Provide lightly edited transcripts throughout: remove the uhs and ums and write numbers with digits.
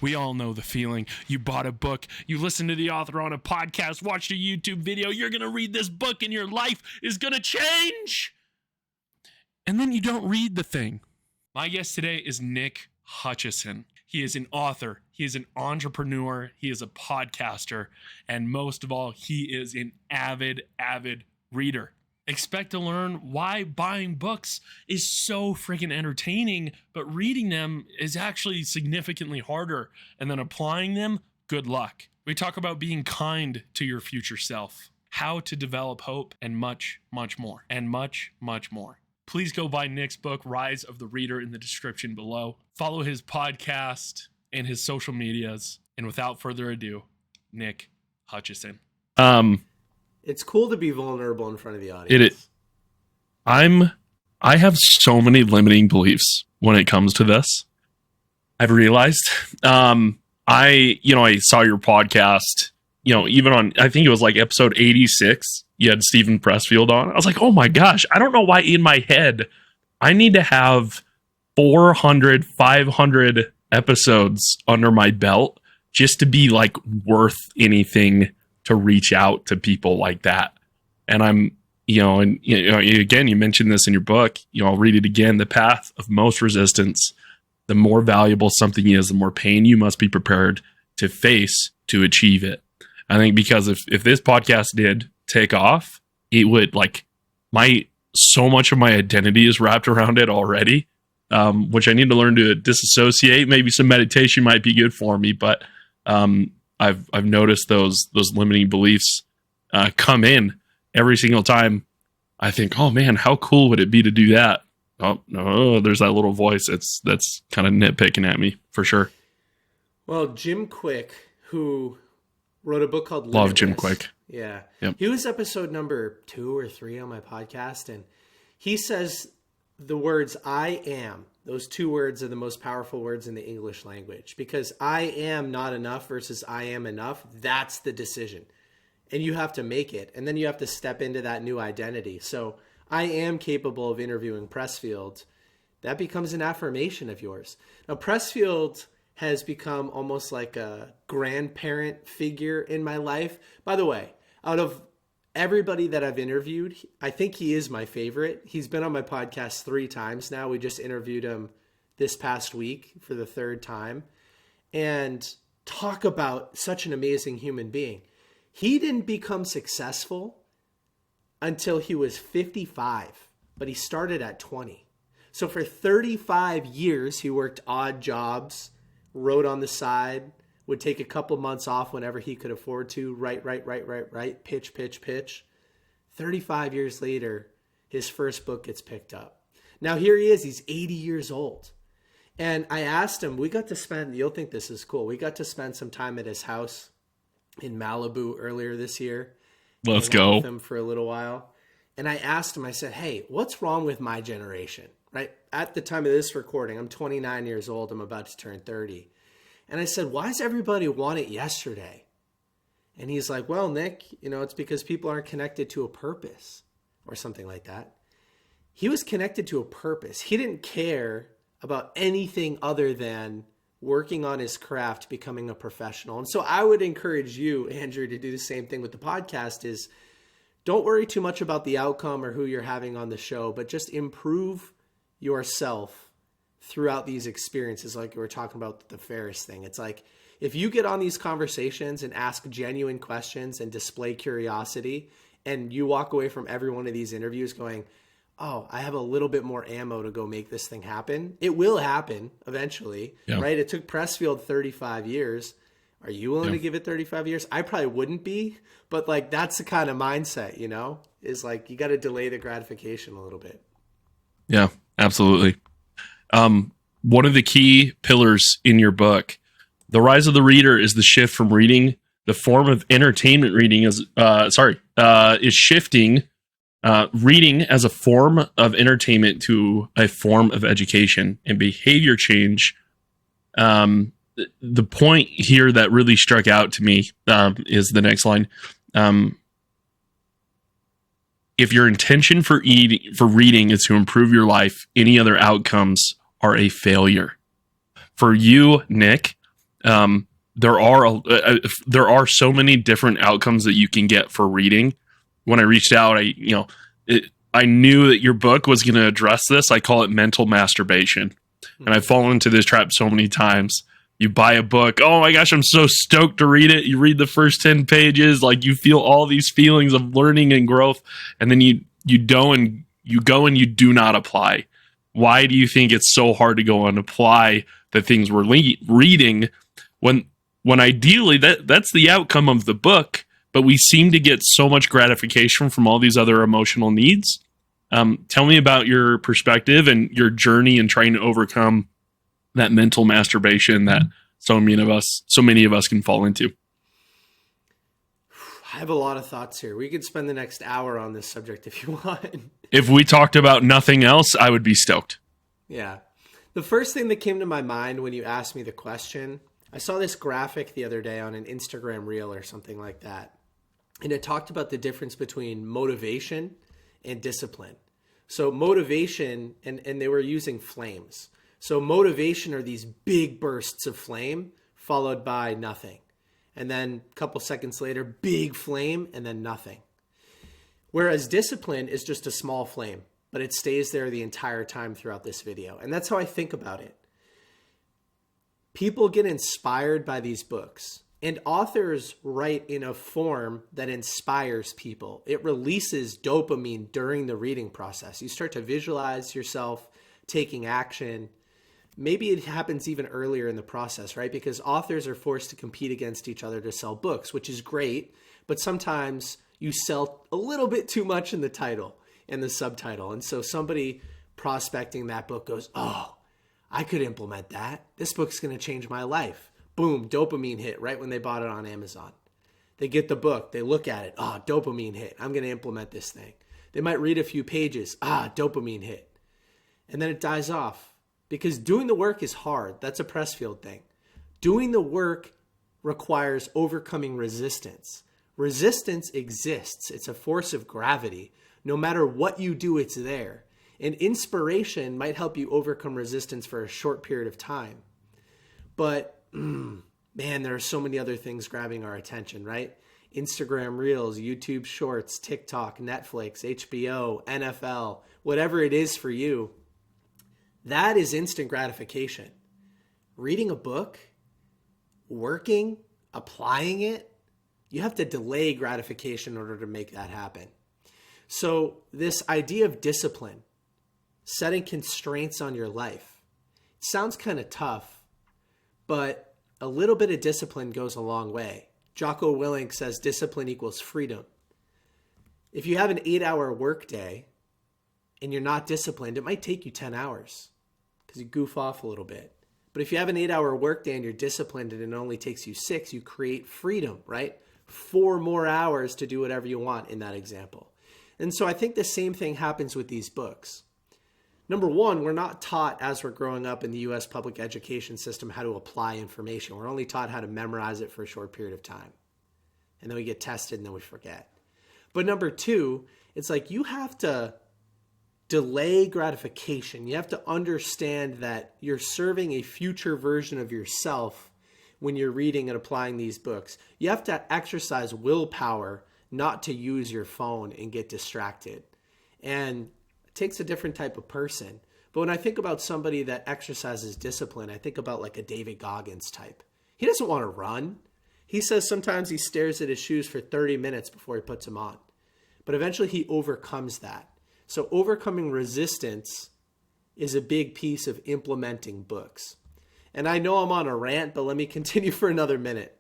We all know the feeling. You bought a book, you listened to the author on a podcast, watched a YouTube video, you're going to read this book and your life is going to change. And then you don't read the thing. My guest today is Nick Hutchison. He is an author, he is an entrepreneur, he is a podcaster, and most of all, he is an avid reader. Expect to learn why buying books is so freaking entertaining, but reading them is actually significantly harder. And then applying them, good luck. We talk about being kind to your future self, how to develop hope, and much more. Please go buy Nick's book, Rise of the Reader, in the description below. Follow his podcast and his social medias. And without further ado, Nick Hutchison. It's cool to be vulnerable in front of the audience. It is. I have so many limiting beliefs when it comes to this. I've realized. I saw your podcast, even on, I think it was like episode 86, you had Stephen Pressfield on. I was like, oh my gosh, I don't know why in my head I need to have 400, 500 episodes under my belt just to be like worth anything to reach out to people like that. And I'm, again, you mentioned this in your book, I'll read it again. The path of most resistance, the more valuable something is, the more pain you must be prepared to face to achieve it. I think because if this podcast did take off, it would so much of my identity is wrapped around it already, which I need to learn to disassociate. Maybe some meditation might be good for me, but, I've noticed those limiting beliefs come in every single time. I think, oh man, how cool would it be to do that? Oh no, there's that little voice that's kind of nitpicking at me for sure. Well, Jim Quick, who wrote a book called Love Limitless. Jim Quick. Yeah. Yep. He was episode number 2 or 3 on my podcast, and he says the words I am. Those 2 words are the most powerful words in the English language, because I am not enough versus I am enough. That's the decision. And you have to make it. And then you have to step into that new identity. So I am capable of interviewing Pressfield. That becomes an affirmation of yours. Now, Pressfield has become almost like a grandparent figure in my life. By the way, out of everybody that I've interviewed, I think he is my favorite. He's been on my podcast 3 times now. We just interviewed him this past week for the 3rd time. And talk about such an amazing human being. He didn't become successful until he was 55, but he started at 20. So for 35 years, he worked odd jobs, wrote on the side, would take a couple months off whenever he could afford to, write, pitch. 35 years later, his first book gets picked up. Now here he is, he's 80 years old. And I asked him, you'll think this is cool, we got to spend some time at his house in Malibu earlier this year. Let's go. With him for a little while. And I asked him, I said, hey, what's wrong with my generation? Right? At the time of this recording, I'm 29 years old, I'm about to turn 30. And I said, why does everybody want it yesterday? And he's like, well, Nick, it's because people aren't connected to a purpose or something like that. He was connected to a purpose. He didn't care about anything other than working on his craft, becoming a professional. And so I would encourage you, Andrew, to do the same thing with the podcast. Is don't worry too much about the outcome or who you're having on the show, but just improve yourself throughout these experiences. Like we were talking about the Ferris thing. It's like, if you get on these conversations and ask genuine questions and display curiosity, and you walk away from every one of these interviews going, oh, I have a little bit more ammo to go make this thing happen. It will happen eventually, right? It took Pressfield 35 years. Are you willing to give it 35 years? I probably wouldn't be, but that's the kind of mindset, is like, you got to delay the gratification a little bit. Yeah, absolutely. One of the key pillars in your book, The Rise of the Reader, is the shift from reading the form of entertainment reading is shifting reading as a form of entertainment to a form of education and behavior change. The point here that really struck out to me is the next line. If your intention for reading is to improve your life, any other outcomes are a failure. For you, Nick, There are so many different outcomes that you can get for reading. When I reached out, I knew that your book was going to address this. I call it mental masturbation. And I've fallen into this trap so many times. You buy a book. Oh my gosh, I'm so stoked to read it. You read the first 10 pages. Like, you feel all these feelings of learning and growth. And then you go and you do not apply. Why do you think it's so hard to go and apply the things we're reading when ideally that's the outcome of the book, but we seem to get so much gratification from all these other emotional needs? Tell me about your perspective and your journey in trying to overcome that mental masturbation that so many of us can fall into. I have a lot of thoughts here. We could spend the next hour on this subject if you want. If we talked about nothing else, I would be stoked. Yeah. The first thing that came to my mind when you asked me the question, I saw this graphic the other day on an Instagram reel or something like that. And it talked about the difference between motivation and discipline. So motivation, and they were using flames. So motivation are these big bursts of flame followed by nothing. And then a couple seconds later, big flame and then nothing. Whereas discipline is just a small flame, but it stays there the entire time throughout this video. And that's how I think about it. People get inspired by these books, and authors write in a form that inspires people. It releases dopamine during the reading process. You start to visualize yourself taking action. Maybe it happens even earlier in the process, right? Because authors are forced to compete against each other to sell books, which is great, but sometimes you sell a little bit too much in the title and the subtitle. And so somebody prospecting that book goes, oh, I could implement that. This book's going to change my life. Boom, dopamine hit right when they bought it on Amazon. They get the book, they look at it, dopamine hit. I'm going to implement this thing. They might read a few pages, dopamine hit. And then it dies off. Because doing the work is hard. That's a Pressfield thing. Doing the work requires overcoming resistance. Resistance exists. It's a force of gravity. No matter what you do, it's there. And inspiration might help you overcome resistance for a short period of time. But, man, there are so many other things grabbing our attention, right? Instagram Reels, YouTube Shorts, TikTok, Netflix, HBO, NFL, whatever it is for you. That is instant gratification. Reading a book, working, applying it, you have to delay gratification in order to make that happen. So this idea of discipline, setting constraints on your life, it sounds kind of tough, but a little bit of discipline goes a long way. Jocko Willink says discipline equals freedom. If you have an 8-hour workday and you're not disciplined, it might take you 10 hours because you goof off a little bit. But if you have an 8-hour workday and you're disciplined and it only takes you 6, you create freedom, right? 4 more hours to do whatever you want in that example. And so I think the same thing happens with these books. Number one, we're not taught as we're growing up in the U.S. public education system how to apply information. We're only taught how to memorize it for a short period of time. And then we get tested and then we forget. But number two, it's like you have to delay gratification. You have to understand that you're serving a future version of yourself when you're reading and applying these books. You have to exercise willpower not to use your phone and get distracted. And it takes a different type of person. But when I think about somebody that exercises discipline, I think about like a David Goggins type. He doesn't want to run. He says sometimes he stares at his shoes for 30 minutes before he puts them on. But eventually he overcomes that. So overcoming resistance is a big piece of implementing books. And I know I'm on a rant, but let me continue for another minute.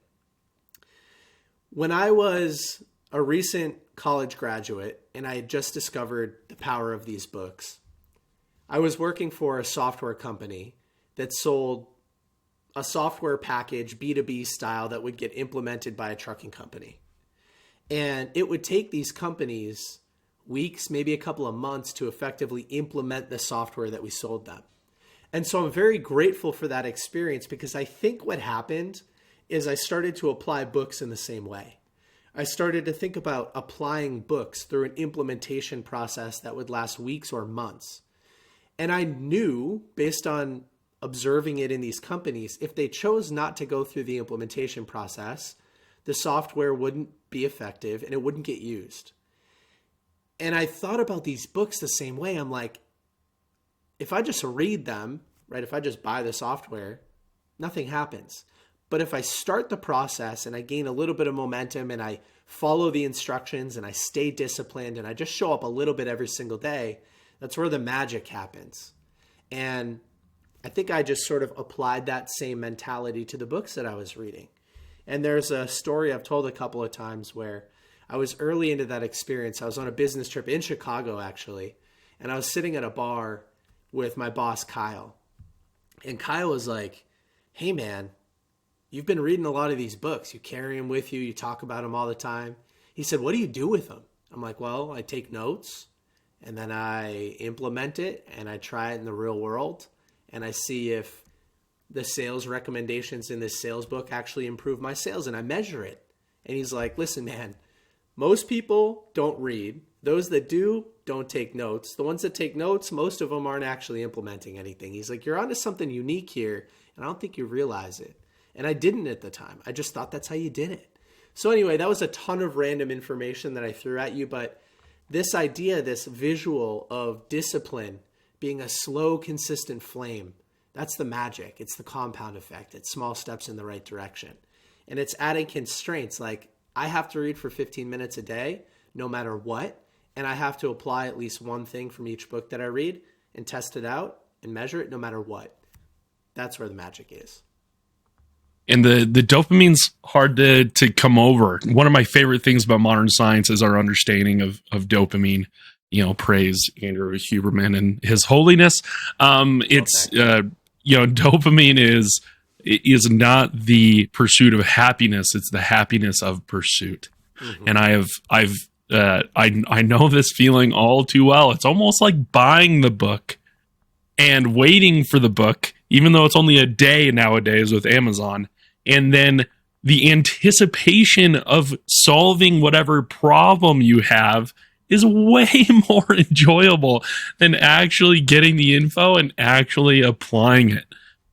When I was a recent college graduate and I had just discovered the power of these books, I was working for a software company that sold a software package, B2B style, that would get implemented by a trucking company. And it would take these companies weeks, maybe a couple of months to effectively implement the software that we sold them. And so I'm very grateful for that experience because I think what happened is I started to apply books in the same way. I started to think about applying books through an implementation process that would last weeks or months. And I knew, based on observing it in these companies, if they chose not to go through the implementation process, the software wouldn't be effective and it wouldn't get used. And I thought about these books the same way. I'm like, if I just read them, right, if I just buy the software, nothing happens. But if I start the process and I gain a little bit of momentum and I follow the instructions and I stay disciplined and I just show up a little bit every single day, that's where the magic happens. And I think I just sort of applied that same mentality to the books that I was reading. And there's a story I've told a couple of times where I was early into that experience. I was on a business trip in Chicago, actually, and I was sitting at a bar with my boss, Kyle. And Kyle was like, hey, man, you've been reading a lot of these books. You carry them with you. You talk about them all the time. He said, what do you do with them? I'm like, well, I take notes and then I implement it and I try it in the real world and I see if the sales recommendations in this sales book actually improve my sales and I measure it. And he's like, listen, man, most people don't read. Those that do don't take notes. The ones that take notes, most of them aren't actually implementing anything. He's like, you're onto something unique here and I don't think you realize it. And I didn't at the time. I just thought that's how you did it. So anyway, that was a ton of random information that I threw at you. But this idea, this visual of discipline being a slow, consistent flame, that's the magic. It's the compound effect. It's small steps in the right direction. And it's adding constraints. Like I have to read for 15 minutes a day, no matter what. And I have to apply at least one thing from each book that I read and test it out and measure it no matter what. That's where the magic is. And the dopamine's hard to come over. One of my favorite things about modern science is our understanding of dopamine. You know, praise Andrew Huberman and his holiness. Dopamine is not the pursuit of happiness; it's the happiness of pursuit. Mm-hmm. And I know this feeling all too well. It's almost like buying the book and waiting for the book, even though it's only a day nowadays with Amazon. And then the anticipation of solving whatever problem you have is way more enjoyable than actually getting the info and actually applying it.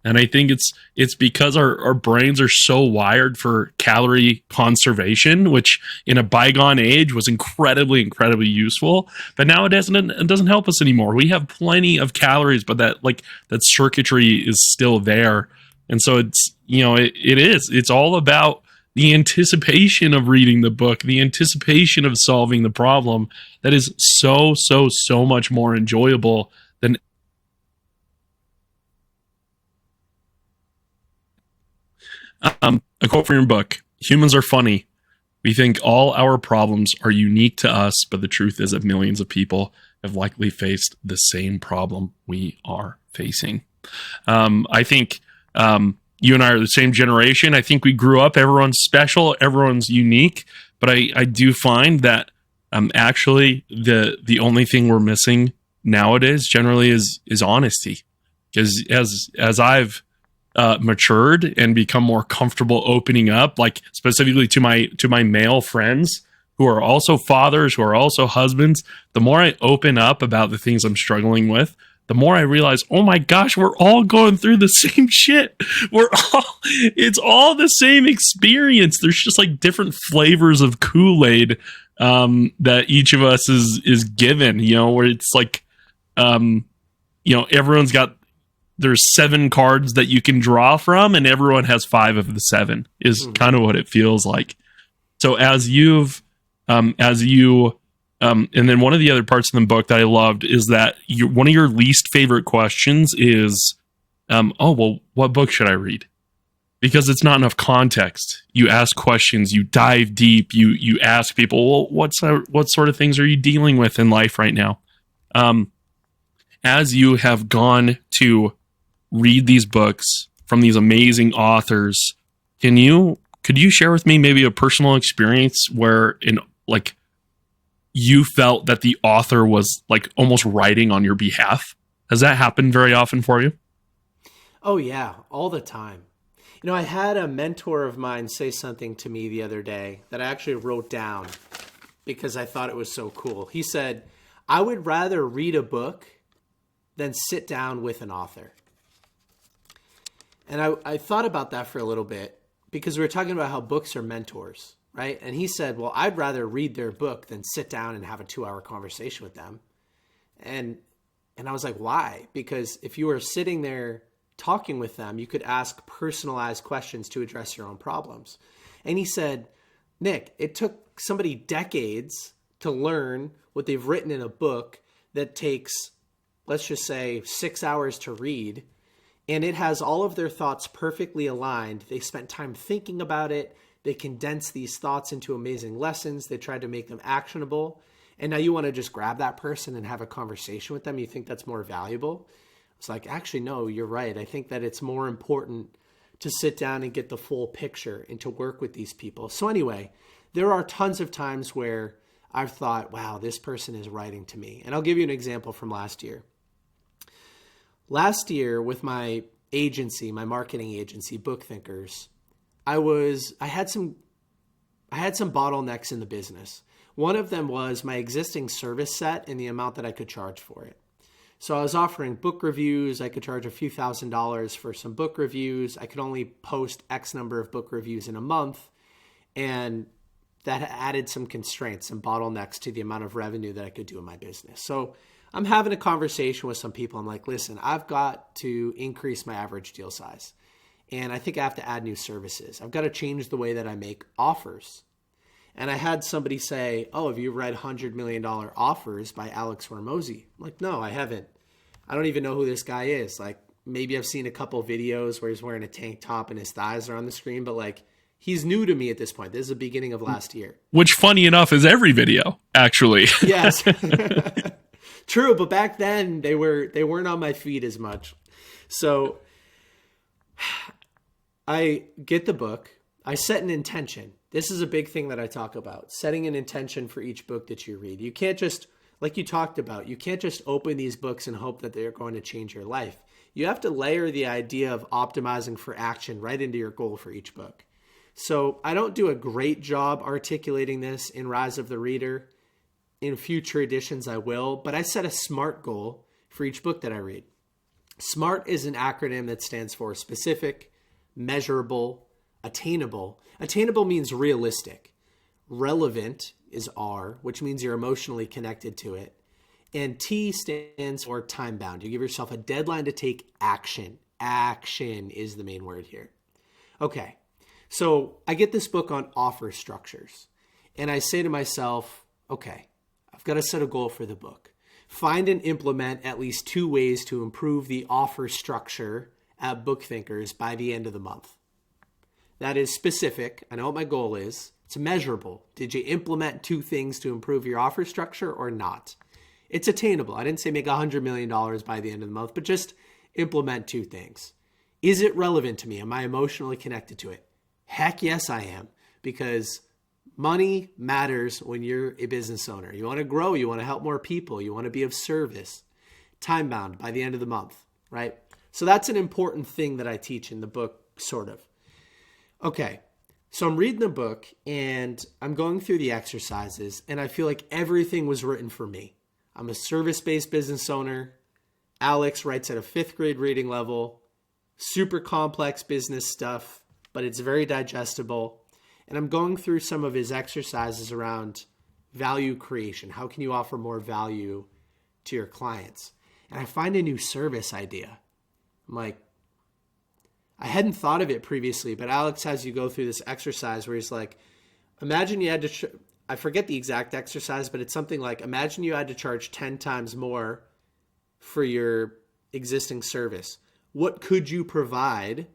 And I think it's because our brains are so wired for calorie conservation, which in a bygone age was incredibly, incredibly useful. But now it doesn't help us anymore. We have plenty of calories, but that circuitry is still there. And so it's all about the anticipation of reading the book, the anticipation of solving the problem that is so, so, so much more enjoyable than a quote from your book. Humans are funny. We think all our problems are unique to us, but the truth is that millions of people have likely faced the same problem we are facing. I think you and I are the same generation. I think we grew up, everyone's special, everyone's unique, but I do find that actually the only thing we're missing nowadays generally is honesty. Because as I've matured and become more comfortable opening up, like specifically to my male friends who are also fathers, who are also husbands, the more I open up about the things I'm struggling with, the more I realize, oh my gosh, we're all going through the same shit. It's all the same experience. There's just like different flavors of Kool-Aid that each of us is given, where it's like, everyone's got, there's 7 cards that you can draw from and everyone has 5 of the 7 is kind of what it feels like. So and then one of the other parts of the book that I loved is that one of your least favorite questions is, what book should I read? Because it's not enough context. You ask questions, you dive deep, you ask people, well, what sort of things are you dealing with in life right now? As you have gone to read these books from these amazing authors, could you share with me maybe a personal experience where you felt that the author was like almost writing on your behalf? Has that happened very often for you? Oh yeah, all the time. I had a mentor of mine say something to me the other day that I actually wrote down because I thought it was so cool. He said, I would rather read a book than sit down with an author. And I thought about that for a little bit because we were talking about how books are mentors, right? And he said, well, I'd rather read their book than sit down and have a 2-hour conversation with them. And I was like, why? Because if you were sitting there talking with them, you could ask personalized questions to address your own problems. And he said, Nick, it took somebody decades to learn what they've written in a book that takes, let's just say, 6 hours to read. And it has all of their thoughts perfectly aligned. They spent time thinking about it. They condensed these thoughts into amazing lessons. They tried to make them actionable. And now you want to just grab that person and have a conversation with them. You think that's more valuable? It's like, actually, no, you're right. I think that it's more important to sit down and get the full picture and to work with these people. So anyway, there are tons of times where I've thought, wow, this person is writing to me. And I'll give you an example from last year. Last year with my agency, my marketing agency, BookThinkers, I had some bottlenecks in the business. One of them was my existing service set and the amount that I could charge for it. So I was offering book reviews. I could charge a few $1,000s for some book reviews. I could only post X number of book reviews in a month. And that added some constraints, some bottlenecks to the amount of revenue that I could do in my business. So I'm having a conversation with some people. I'm like, listen, I've got to increase my average deal size. And I think I have to add new services. I've got to change the way that I make offers. And I had somebody say, oh, have you read $100 Million Offers by Alex Hormozi? I'm like, no, I haven't. I don't even know who this guy is. Like, maybe I've seen a couple videos where he's wearing a tank top and his thighs are on the screen, but like, he's new to me at this point. This is the beginning of last year. Which, funny enough, is every video, actually. Yes. True, but back then they weren't on my feed as much. So I get the book. I set an intention. This is a big thing that I talk about, setting an intention for each book that you read. You can't just, like you talked about, you can't just open these books and hope that they're going to change your life. You have to layer the idea of optimizing for action right into your goal for each book. So I don't do a great job articulating this in Rise of the Reader. In future editions, I will, but I set a SMART goal for each book that I read. SMART is an acronym that stands for specific, measurable, attainable. Attainable means realistic. Relevant is R, which means you're emotionally connected to it. And T stands for time bound. You give yourself a deadline to take action. Action is the main word here. Okay, so I get this book on offer structures. And I say to myself, okay, I've got to set a goal for the book. Find and implement at least 2 ways to improve the offer structure at BookThinkers by the end of the month. That is specific. I know what my goal is. It's measurable. Did you implement 2 things to improve your offer structure or not? It's attainable. I didn't say make $100 million by the end of the month, but just implement 2 things. Is it relevant to me? Am I emotionally connected to it? Heck yes, I am, because money matters when you're a business owner. You want to grow. You want to help more people. You want to be of service. Time bound by the end of the month, right? So that's an important thing that I teach in the book, sort of. Okay, so I'm reading the book and I'm going through the exercises and I feel like everything was written for me. I'm a service-based business owner. Alex writes at a 5th grade reading level, super complex business stuff, but it's very digestible. And I'm going through some of his exercises around value creation. How can you offer more value to your clients? And I find a new service idea. I'm like, I hadn't thought of it previously, but Alex has you go through this exercise where he's like, imagine you had to, I forget the exact exercise, but it's something like, imagine you had to charge 10 times more for your existing service. What could you provide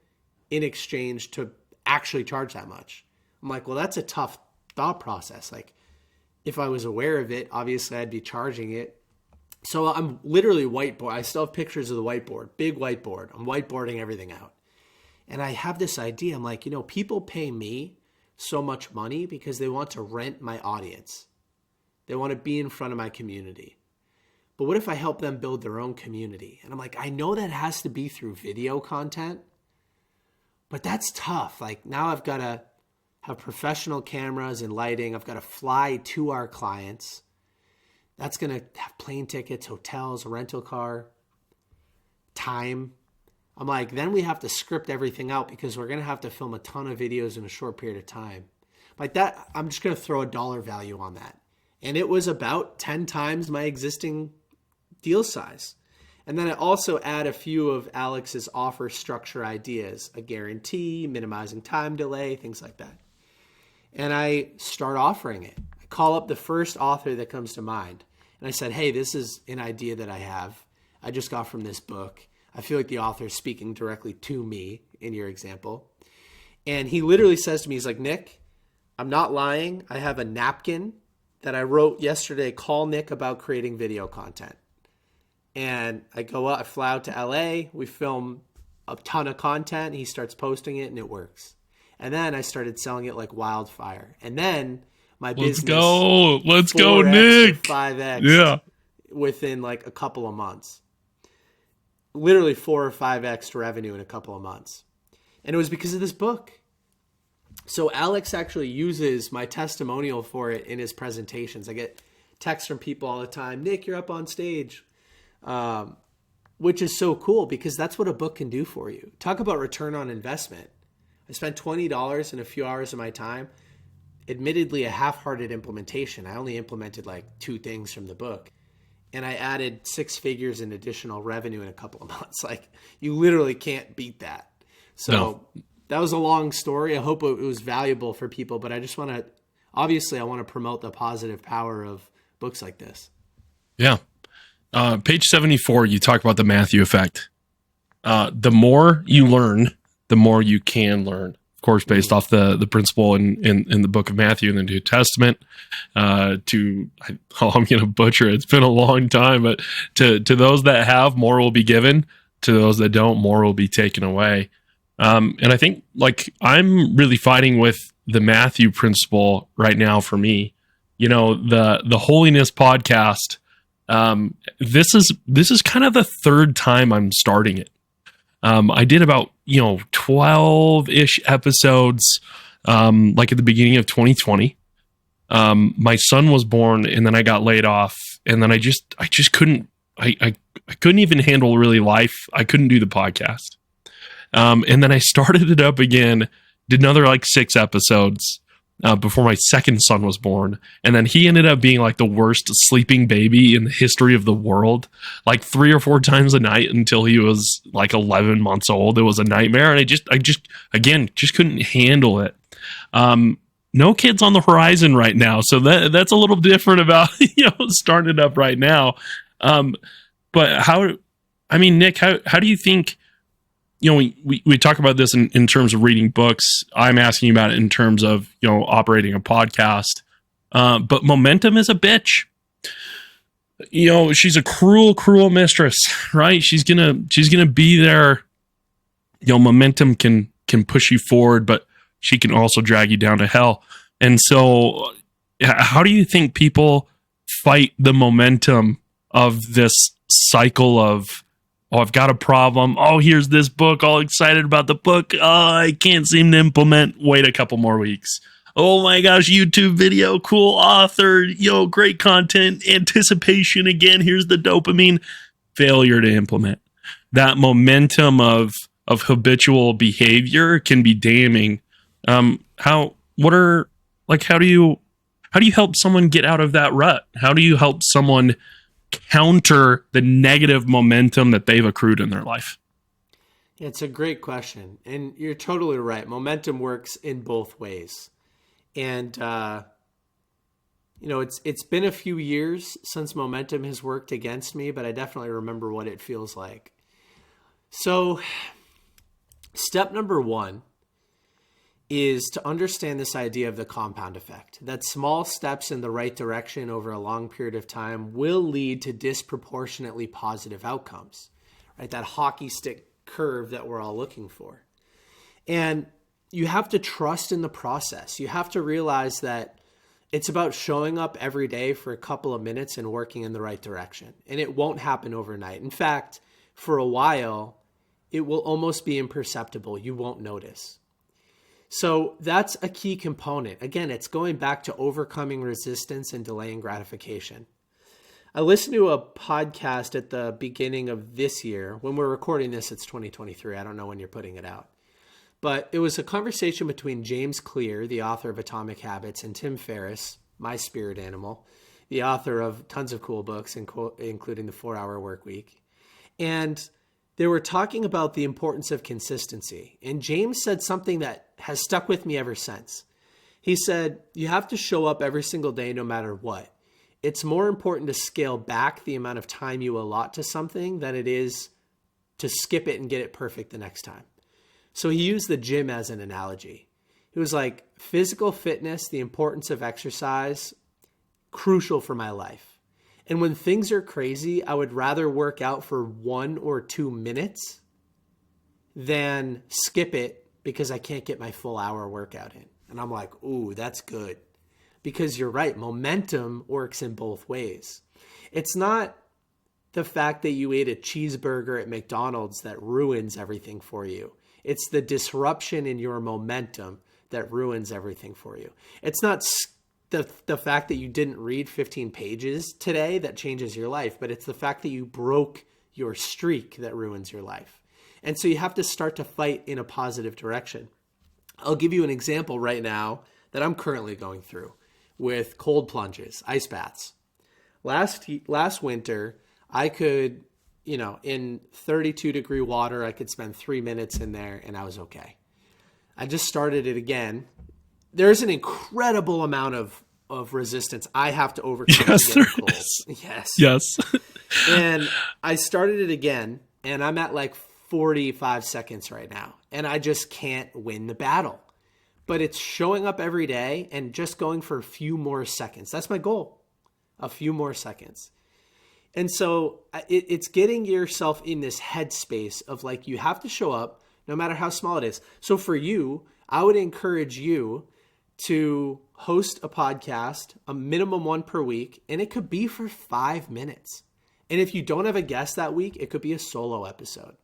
in exchange to actually charge that much? I'm like, well, that's a tough thought process. Like, if I was aware of it, obviously I'd be charging it. So I'm literally whiteboard. I still have pictures of the whiteboard, big whiteboard. I'm whiteboarding everything out. And I have this idea. I'm like, people pay me so much money because they want to rent my audience. They want to be in front of my community. But what if I help them build their own community? And I'm like, I know that has to be through video content, but that's tough. Like, now I've got to have professional cameras and lighting. I've got to fly to our clients. That's going to have plane tickets, hotels, a rental car, time. I'm like, then we have to script everything out because we're going to have to film a ton of videos in a short period of time. Like that, I'm just going to throw a dollar value on that. And it was about 10 times my existing deal size. And then I also add a few of Alex's offer structure ideas, a guarantee, minimizing time delay, things like that. And I start offering it. I call up the first author that comes to mind. And I said, hey, this is an idea that I have. I just got from this book. I feel like the author is speaking directly to me in your example. And he literally says to me, he's like, Nick, I'm not lying. I have a napkin that I wrote yesterday, call Nick about creating video content. And I go out, I fly out to LA. We film a ton of content. He starts posting it and it works. And then I started selling it like wildfire. And then my business. Let's go, Nick. 5X. Yeah. Within like a couple of months. Literally 4 or 5X revenue in a couple of months. And it was because of this book. So Alex actually uses my testimonial for it in his presentations. I get texts from people all the time. Nick, you're up on stage. Which is so cool because that's what a book can do for you. Talk about return on investment. I spent $20 in a few hours of my time. Admittedly, a half-hearted implementation. I only implemented like 2 things from the book. And I added 6 figures in additional revenue in a couple of months. Like, you literally can't beat that. So That was a long story. I hope it was valuable for people, but I just want to, obviously, I want to promote the positive power of books like this. Yeah. Page 74, you talk about the Matthew effect. The more you learn, the more you can learn. Of course, based off the principle in the book of Matthew in the New Testament. I'm going to butcher it. It's been a long time, but to those that have, more will be given. To those that don't, more will be taken away. And I think like I'm really fighting with the Matthew principle right now for me. You know, the Holiness podcast. This is kind of the 3rd time I'm starting it. I did about 12-ish episodes like at the beginning of 2020. My son was born and then I got laid off and then I just couldn't I couldn't even handle really life. I couldn't do the podcast. And then I started it up again, did another like 6 episodes before my second son was born. And then he ended up being like the worst sleeping baby in the history of the world, like 3 or 4 times a night until he was like 11 months old. It was a nightmare. And I just couldn't handle it. No kids on the horizon right now. So that's a little different about, starting it up right now. But Nick, how do you think, we talk about this in terms of reading books. I'm asking you about it in terms of, operating a podcast. But momentum is a bitch. She's a cruel, cruel mistress, right? She's gonna be there. Momentum can push you forward, but she can also drag you down to hell. And so how do you think people fight the momentum of this cycle of, oh, I've got a problem. Oh, here's this book. All excited about the book. Oh, I can't seem to implement. Wait a couple more weeks. Oh my gosh, YouTube video. Cool author. Great content. Anticipation again. Here's the dopamine. Failure to implement. That momentum of habitual behavior can be damning. How do you help someone get out of that rut? How do you help someone counter the negative momentum that they've accrued in their life? It's a great question. And you're totally right. Momentum works in both ways. And, it's been a few years since momentum has worked against me, but I definitely remember what it feels like. So step number 1 is to understand this idea of the compound effect, that small steps in the right direction over a long period of time will lead to disproportionately positive outcomes, right? That hockey stick curve that we're all looking for. And you have to trust in the process. You have to realize that it's about showing up every day for a couple of minutes and working in the right direction. And it won't happen overnight. In fact, for a while, it will almost be imperceptible. You won't notice. So that's a key component. Again, it's going back to overcoming resistance and delaying gratification. I listened to a podcast at the beginning of this year. When we're recording this, it's 2023. I don't know when you're putting it out. But it was a conversation between James Clear, the author of Atomic Habits, and Tim Ferriss, my spirit animal, the author of tons of cool books, including The 4-Hour Workweek. And they were talking about the importance of consistency. And James said something that has stuck with me ever since. He said, you have to show up every single day no matter what. It's more important to scale back the amount of time you allot to something than it is to skip it and get it perfect the next time. So he used the gym as an analogy. It was like physical fitness, the importance of exercise, crucial for my life. And when things are crazy, I would rather work out for 1 or 2 minutes than skip it because I can't get my full hour workout in. And I'm like, ooh, that's good. Because you're right, momentum works in both ways. It's not the fact that you ate a cheeseburger at McDonald's that ruins everything for you. It's the disruption in your momentum that ruins everything for you. It's not the fact that you didn't read 15 pages today that changes your life, but it's the fact that you broke your streak that ruins your life. And so you have to start to fight in a positive direction. I'll give you an example right now that I'm currently going through with cold plunges, ice baths. Last winter, I could, in 32 degree water, I could spend 3 minutes in there and I was okay. I just started it again. There's an incredible amount of resistance I have to overcome. Yes, to there get cold. is. Yes. Yes. And I started it again and I'm at like 45 seconds right now. And I just can't win the battle. But it's showing up every day and just going for a few more seconds. That's my goal. A few more seconds. And so it's getting yourself in this headspace of like, you have to show up no matter how small it is. So for you, I would encourage you to host a podcast, a minimum 1 per week, and it could be for 5 minutes. And if you don't have a guest that week, it could be a solo episode.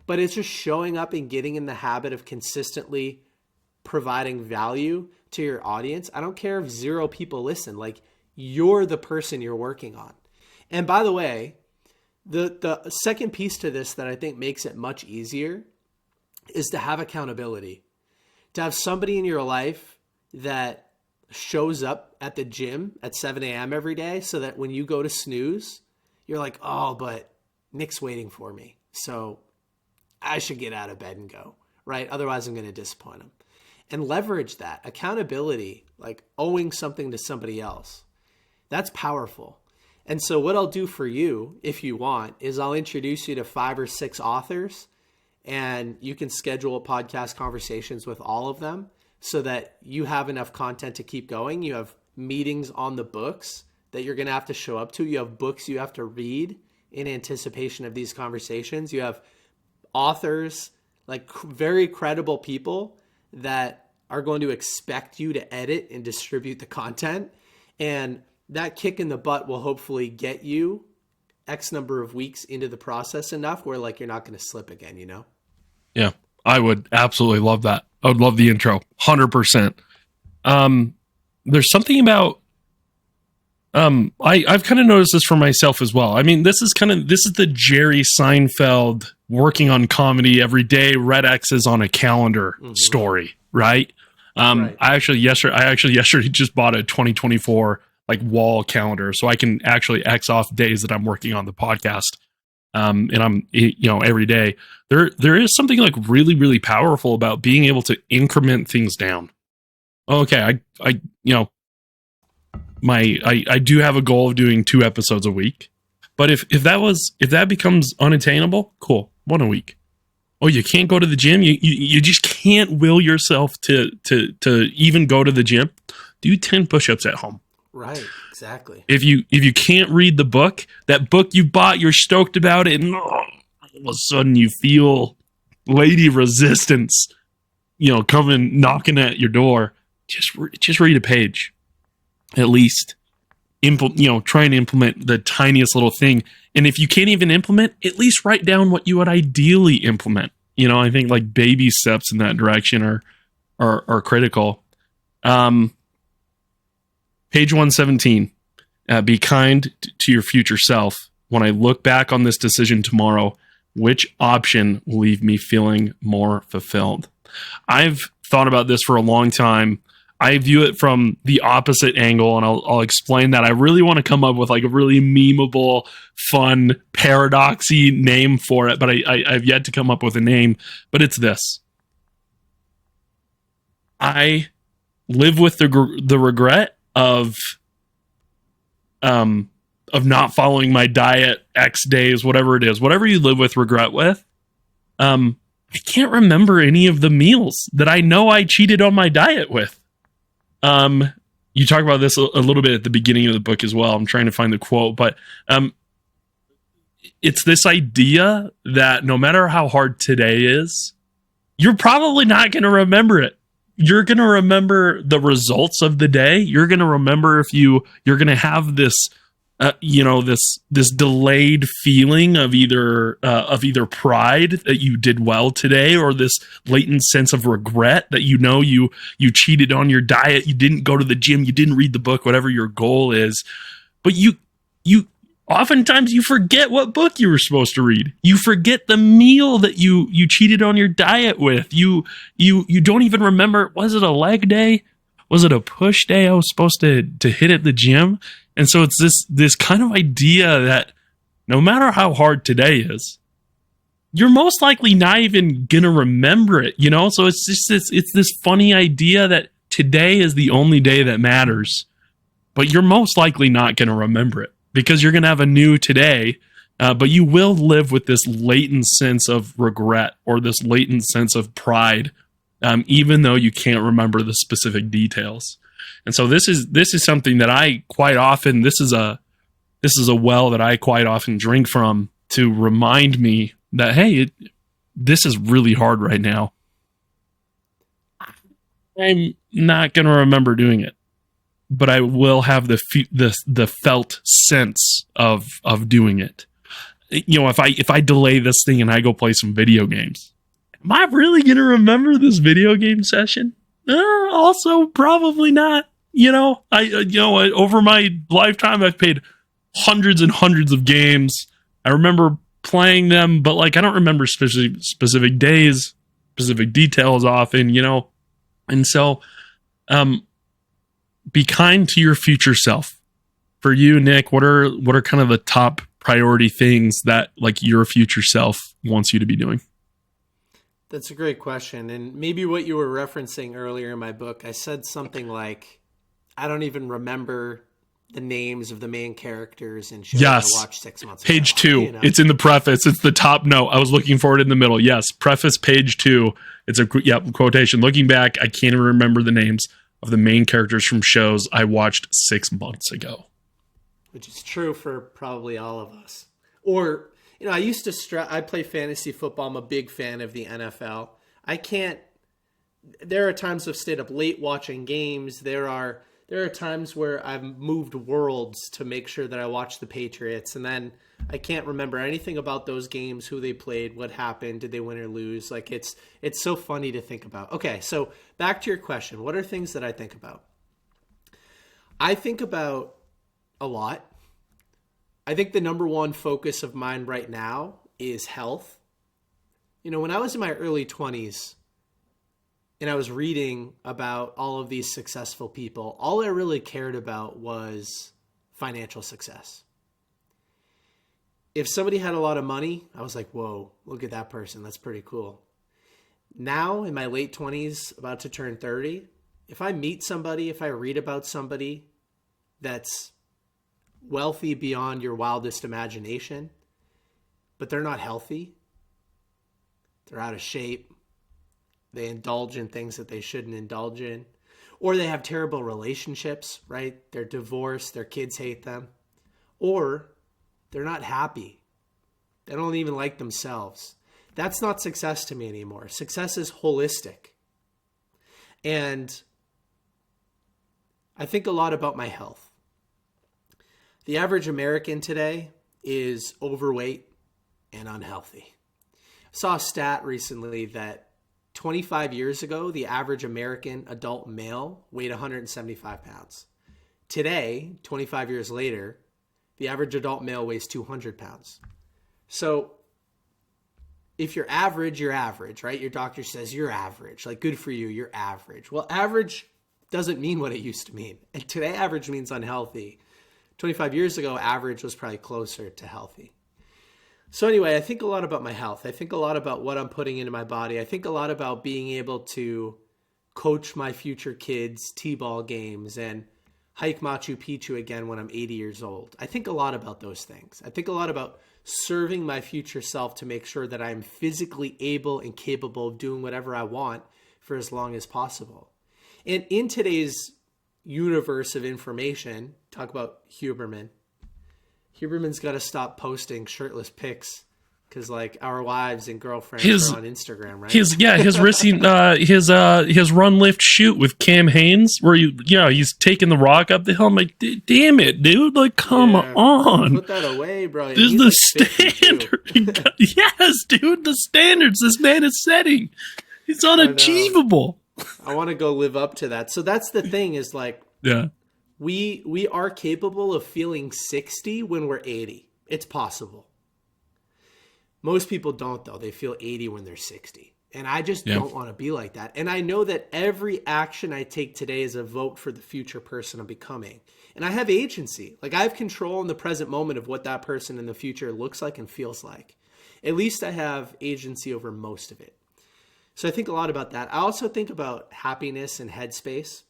But it's just showing up and getting in the habit of consistently providing value to your audience. I don't care if 0 people listen, like you're the person you're working on. And by the way, the second piece to this that I think makes it much easier is to have accountability, to have somebody in your life that shows up at the gym at 7 a.m. every day so that when you go to snooze, you're like, oh, but Nick's waiting for me. So I should get out of bed and go, right? Otherwise I'm going to disappoint him. And leverage that accountability, like owing something to somebody else. That's powerful. And so what I'll do for you, if you want, is I'll introduce you to 5 or 6 authors and you can schedule podcast conversations with all of them so that you have enough content to keep going. You have meetings on the books that you're going to have to show up to. You have books you have to read in anticipation of these conversations. You have authors, like very credible people that are going to expect you to edit and distribute the content. And that kick in the butt will hopefully get you X number of weeks into the process enough where like you're not going to slip again, Yeah, I would absolutely love that. I would love the intro, 100%. There's something about, I've kind of noticed this for myself as well. I mean, this is the Jerry Seinfeld working on comedy every day, red X's on a calendar story, right? Right. I actually yesterday just bought a 2024 like wall calendar so I can actually X off days that I'm working on the podcast. And I'm, every day there is something like really, really powerful about being able to increment things down. Okay. I do have a goal of doing 2 episodes a week, but if that becomes unattainable, cool. 1 a week. Oh, you can't go to the gym. You just can't will yourself to even go to the gym. Do 10 push-ups at home. Right, exactly. If you can't read the book, that book you bought, you're stoked about it, and all of a sudden you feel lady resistance, coming knocking at your door. Just read a page, at least. Try and implement the tiniest little thing. And if you can't even implement, at least write down what you would ideally implement. I think like baby steps in that direction are critical. Page 117. Be kind to your future self. When I look back on this decision tomorrow, which option will leave me feeling more fulfilled? I've thought about this for a long time. I view it from the opposite angle, and I'll explain that. I really want to come up with like a really memeable, fun, paradoxy name for it, but I've yet to come up with a name. But it's this: I live with the regret of not following my diet X days, whatever it is, whatever you live with regret with. I can't remember any of the meals that I know I cheated on my diet with. You talk about this a little bit at the beginning of the book as well. I'm trying to find the quote, but it's this idea that no matter how hard today is, you're probably not going to remember it. You're going to remember the results of the day. You're going to remember if you're going to have this, this delayed feeling of either pride that you did well today, or this latent sense of regret that you cheated on your diet, you didn't go to the gym, you didn't read the book, whatever your goal is. But you oftentimes you forget what book you were supposed to read. You forget the meal that you cheated on your diet with. You don't even remember, was it a leg day? Was it a push day I was supposed to hit at the gym? And so it's this kind of idea that no matter how hard today is, you're most likely not even going to remember it, So it's just this funny idea that today is the only day that matters, but you're most likely not going to remember it because you're going to have a new today, but you will live with this latent sense of regret or this latent sense of pride, even though you can't remember the specific details. And so this is something that I quite often, this is a well that I quite often drink from to remind me that, hey, this is really hard right now. I'm not going to remember doing it, but I will have the felt sense of doing it. If I delay this thing and I go play some video games, am I really going to remember this video game session? Also, probably not. Over my lifetime, I've played hundreds and hundreds of games. I remember playing them, but I don't remember specific days, specific details often, And so, be kind to your future self. For you, Nick, what are kind of the top priority things that your future self wants you to be doing? That's a great question. And maybe what you were referencing earlier in my book, I said something like, I don't even remember the names of the main characters in shows I watched 6 months ago. Page 2. It's in the preface. It's the top note. I was looking for it in the middle. Yes. Preface page 2. It's a quotation. Looking back, I can't even remember the names of the main characters from shows I watched 6 months ago. Which is true for probably all of us. Or, I used to I play fantasy football. I'm a big fan of the NFL. There are times I've stayed up late watching games. There are times where I've moved worlds to make sure that I watch the Patriots, and then I can't remember anything about those games, who they played, what happened, did they win or lose. It's so funny to think about. Okay, so back to your question. What are things that I think about? I think about a lot. I think the number one focus of mine right now is health. When I was in my early 20s, and I was reading about all of these successful people, all I really cared about was financial success. If somebody had a lot of money, I was like, whoa, look at that person. That's pretty cool. Now, in my late 20s, about to turn 30, if I meet somebody, if I read about somebody that's wealthy beyond your wildest imagination, but they're not healthy, they're out of shape, they indulge in things that they shouldn't indulge in, or they have terrible relationships, right? They're divorced, their kids hate them, or they're not happy. They don't even like themselves. That's not success to me anymore. Success is holistic. And I think a lot about my health. The average American today is overweight and unhealthy. I saw a stat recently that 25 years ago, the average American adult male weighed 175 pounds. today, 25 years later, the average adult male weighs 200 pounds. So if you're average, right? Your doctor says you're average. Like, good for you, you're average. Well, average doesn't mean what it used to mean. And today, average means unhealthy. 25 years ago, average was probably closer to healthy. So anyway, I think a lot about my health. I think a lot about what I'm putting into my body. I think a lot about being able to coach my future kids' t-ball games and hike Machu Picchu again when I'm 80 years old. I think a lot about those things. I think a lot about serving my future self to make sure that I'm physically able and capable of doing whatever I want for as long as possible. And in today's universe of information, talk about Huberman. Huberman's got to stop posting shirtless pics because, like, our wives and girlfriends are on Instagram, right? His racing, his run, lift, shoot with Cam Hanes, where he's taking the rock up the hill. I'm like, damn it, dude! Like, come on, put that away, bro. This is the standard. Yes, dude, the standards this man is setting. It's unachievable. I want to go live up to that. So that's the thing is, like, we are capable of feeling 60 when we're 80. It's possible. Most people don't, though. They feel 80 when they're 60. And I just don't want to be like that. And I know that every action I take today is a vote for the future person I'm becoming. And I have agency. Like, I have control in the present moment of what that person in the future looks like and feels like. At least I have agency over most of it. So I think a lot about that. I also think about happiness and headspace.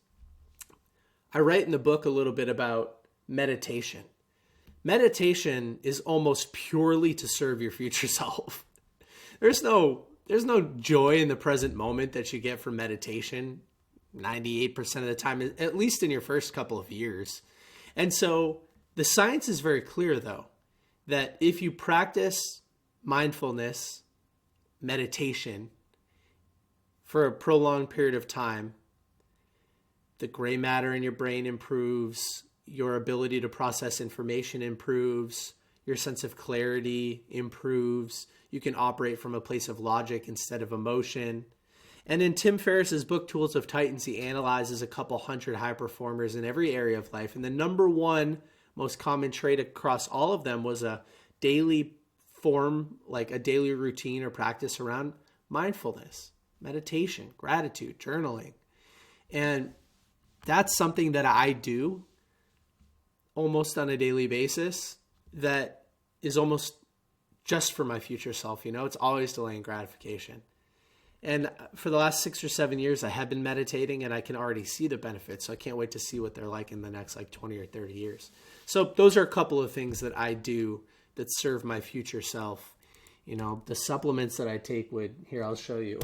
I write in the book a little bit about meditation. Meditation is almost purely to serve your future self. There's no joy in the present moment that you get from meditation 98% of the time, at least in your first couple of years. And so the science is very clear, though, that if you practice mindfulness, meditation for a prolonged period of time, the gray matter in your brain improves, your ability to process information improves, your sense of clarity improves. You can operate from a place of logic instead of emotion. And in Tim Ferriss's book, Tools of Titans, he analyzes a couple hundred high performers in every area of life. And the number one most common trait across all of them was a daily form, like a daily routine or practice around mindfulness, meditation, gratitude, journaling. And that's something that I do almost on a daily basis that is almost just for my future self. It's always delaying gratification. And for the last 6 or 7 years, I have been meditating and I can already see the benefits. So I can't wait to see what they're like in the next 20 or 30 years. So those are a couple of things that I do that serve my future self. The supplements that I take here, I'll show you.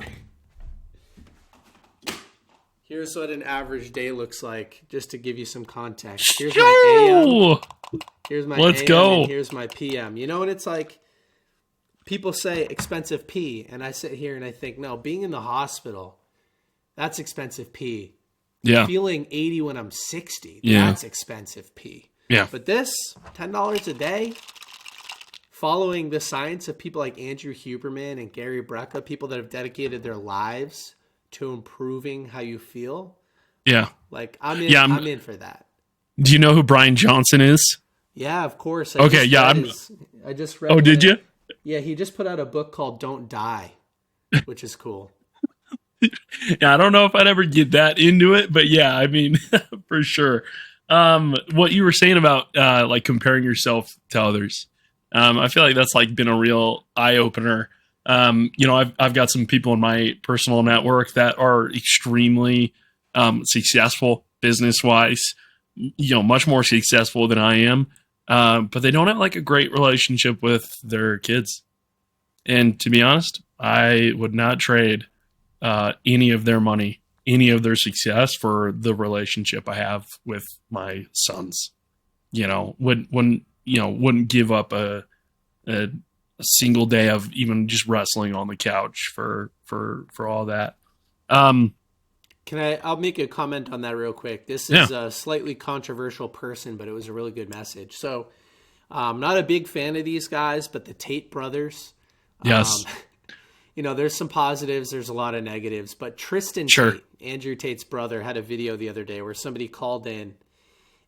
Here's what an average day looks like, just to give you some context. Here's my AM. Here's my Let's AM, go. And here's my PM. And it's like, people say expensive pee, and I sit here and I think, no, being in the hospital, that's expensive pee. Yeah. Feeling 80 when I'm 60, that's expensive pee. Yeah. But this, $10 a day, following the science of people like Andrew Huberman and Gary Brecka, people that have dedicated their lives to improving how you feel. Yeah. Like, I'm in for that. Do you know who Brian Johnson is? Yeah, of course. I just read. Oh, did you? Yeah, he just put out a book called Don't Die, which is cool. Yeah, I don't know if I'd ever get that into it, but yeah, I mean, for sure. What you were saying about like comparing yourself to others, I feel like that's like been a real eye opener. I've got some people in my personal network that are extremely successful business wise, much more successful than I am. But they don't have like a great relationship with their kids. And to be honest, I would not trade any of their money, any of their success for the relationship I have with my sons. Wouldn't give up a single day of even just wrestling on the couch for all that. I'll make a comment on that real quick. This is a slightly controversial person, but it was a really good message. So I'm not a big fan of these guys, but the Tate brothers. Yes. There's some positives. There's a lot of negatives. But Tristan Tate, Andrew Tate's brother, had a video the other day where somebody called in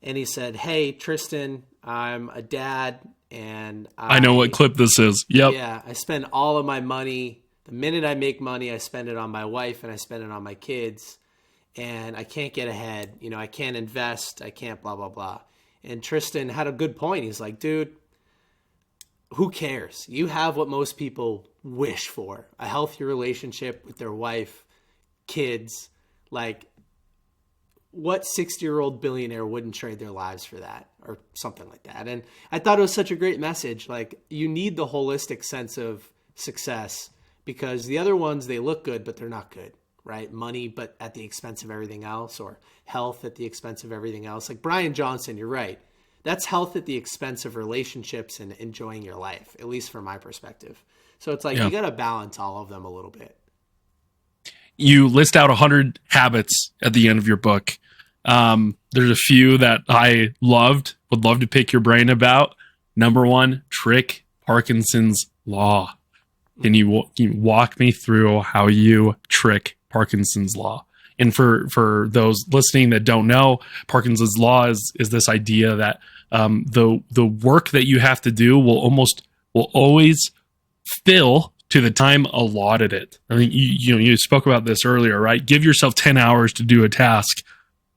And he said, "Hey, Tristan, I'm a dad, and I know what clip this is. Yep. Yeah, I spend all of my money. The minute I make money, I spend it on my wife and I spend it on my kids. And I can't get ahead. You know, I can't invest. I can't blah, blah, blah." And Tristan had a good point. He's like, "Dude, who cares? You have what most people wish for, a healthy relationship with their wife, kids. Like, what 60-year-old billionaire wouldn't trade their lives for that?" Or something like that. And I thought it was such a great message. Like, you need the holistic sense of success, because the other ones, they look good, but they're not good, right? Money, but at the expense of everything else, or health at the expense of everything else. Like Brian Johnson, you're right. That's health at the expense of relationships and enjoying your life, at least from my perspective. So it's like, you got to balance all of them a little bit. You list out 100 habits at the end of your book. There's a few that I would love to pick your brain about. Number 1, trick Parkinson's law. Can you walk me through how you trick Parkinson's law? And for those listening that don't know, Parkinson's law is this idea that the work that you have to do will always fill to the time allotted it. I mean, you spoke about this earlier, right? Give yourself 10 hours to do a task,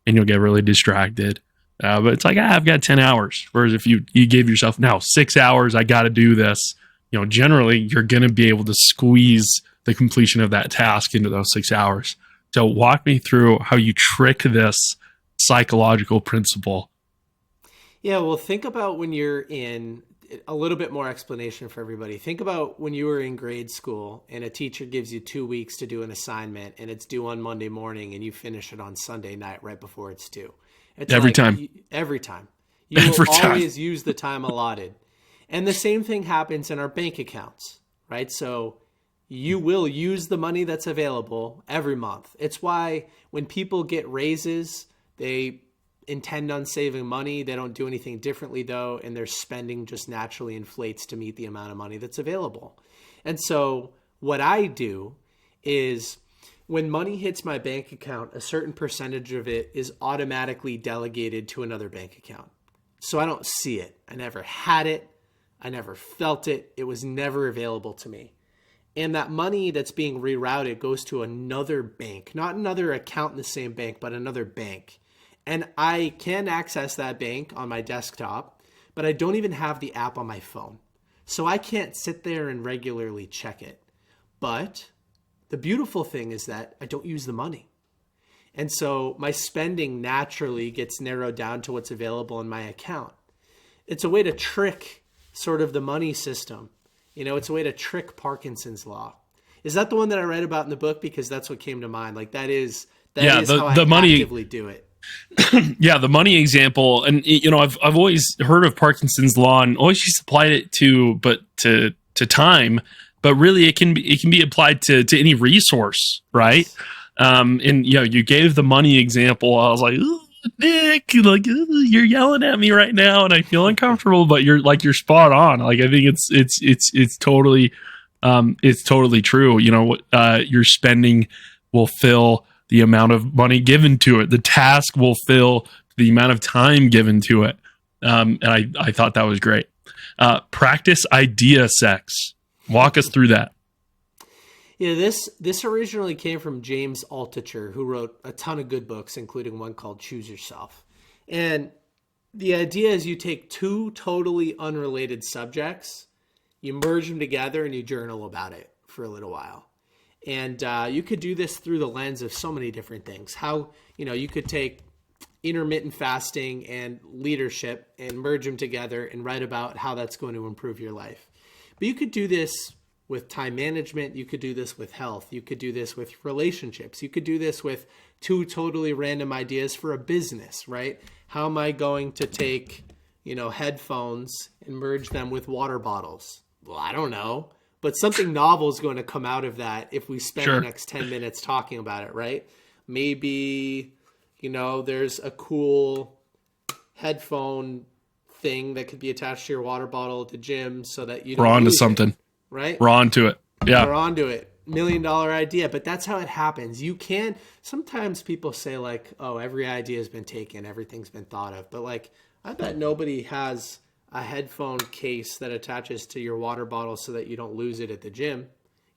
and you'll get really distracted. But it's like, I've got 10 hours. Whereas if you gave yourself, now 6 hours, I got to do this. Generally, you're going to be able to squeeze the completion of that task into those 6 hours. So walk me through how you trick this psychological principle. Yeah, well, think about when you're in a little bit more explanation for everybody. Think about when you were in grade school and a teacher gives you 2 weeks to do an assignment and it's due on Monday morning and you finish it on Sunday night right before it's due. It's every time. You will always use the time allotted. And the same thing happens in our bank accounts, right? So you will use the money that's available every month. It's why when people get raises, they intend on saving money. They don't do anything differently though, and their spending just naturally inflates to meet the amount of money that's available. And so what I do is, when money hits my bank account, a certain percentage of it is automatically delegated to another bank account. So I don't see it. I never had it. I never felt it. It was never available to me. And that money that's being rerouted goes to another bank, not another account in the same bank, but another bank. And I can access that bank on my desktop, but I don't even have the app on my phone. So I can't sit there and regularly check it. But the beautiful thing is that I don't use the money. And so my spending naturally gets narrowed down to what's available in my account. It's a way to trick sort of the money system. It's a way to trick Parkinson's law. Is that the one that I read about in the book? Because that's what came to mind. Like that is how I actively do it. Yeah, the money example, and I've always heard of Parkinson's law and always just applied it to time, but really it can be applied to any resource, right? And you gave the money example. I was like, ooh, Nick, you're yelling at me right now, and I feel uncomfortable. But you're spot on. Like I think it's totally true. Your spending will fill the amount of money given to it. The task will fill the amount of time given to it. And I thought that was great. Practice idea sex. Walk us through that. Yeah, this originally came from James Altucher, who wrote a ton of good books, including one called Choose Yourself. And the idea is you take two totally unrelated subjects, you merge them together, and you journal about it for a little while. And you could do this through the lens of so many different things. How, you could take intermittent fasting and leadership and merge them together and write about how that's going to improve your life. But you could do this with time management. You could do this with health. You could do this with relationships. You could do this with two totally random ideas for a business, right? How am I going to take, headphones and merge them with water bottles? Well, I don't know. But something novel is going to come out of that if we spend the next 10 minutes talking about it, right? Maybe, there's a cool headphone thing that could be attached to your water bottle at the gym so that you don't We're on to lose something. it, right? We're on to it. Yeah. We're on to it. $1 million idea, but that's how it happens. You can, sometimes people say like, oh, every idea has been taken, everything's been thought of. But like, I bet nobody has a headphone case that attaches to your water bottle so that you don't lose it at the gym,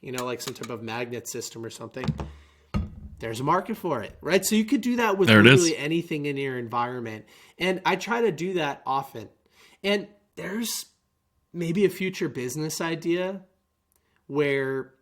like some type of magnet system or something. There's a market for it, right? So you could do that with literally anything in your environment. And I try to do that often. And there's maybe a future business idea where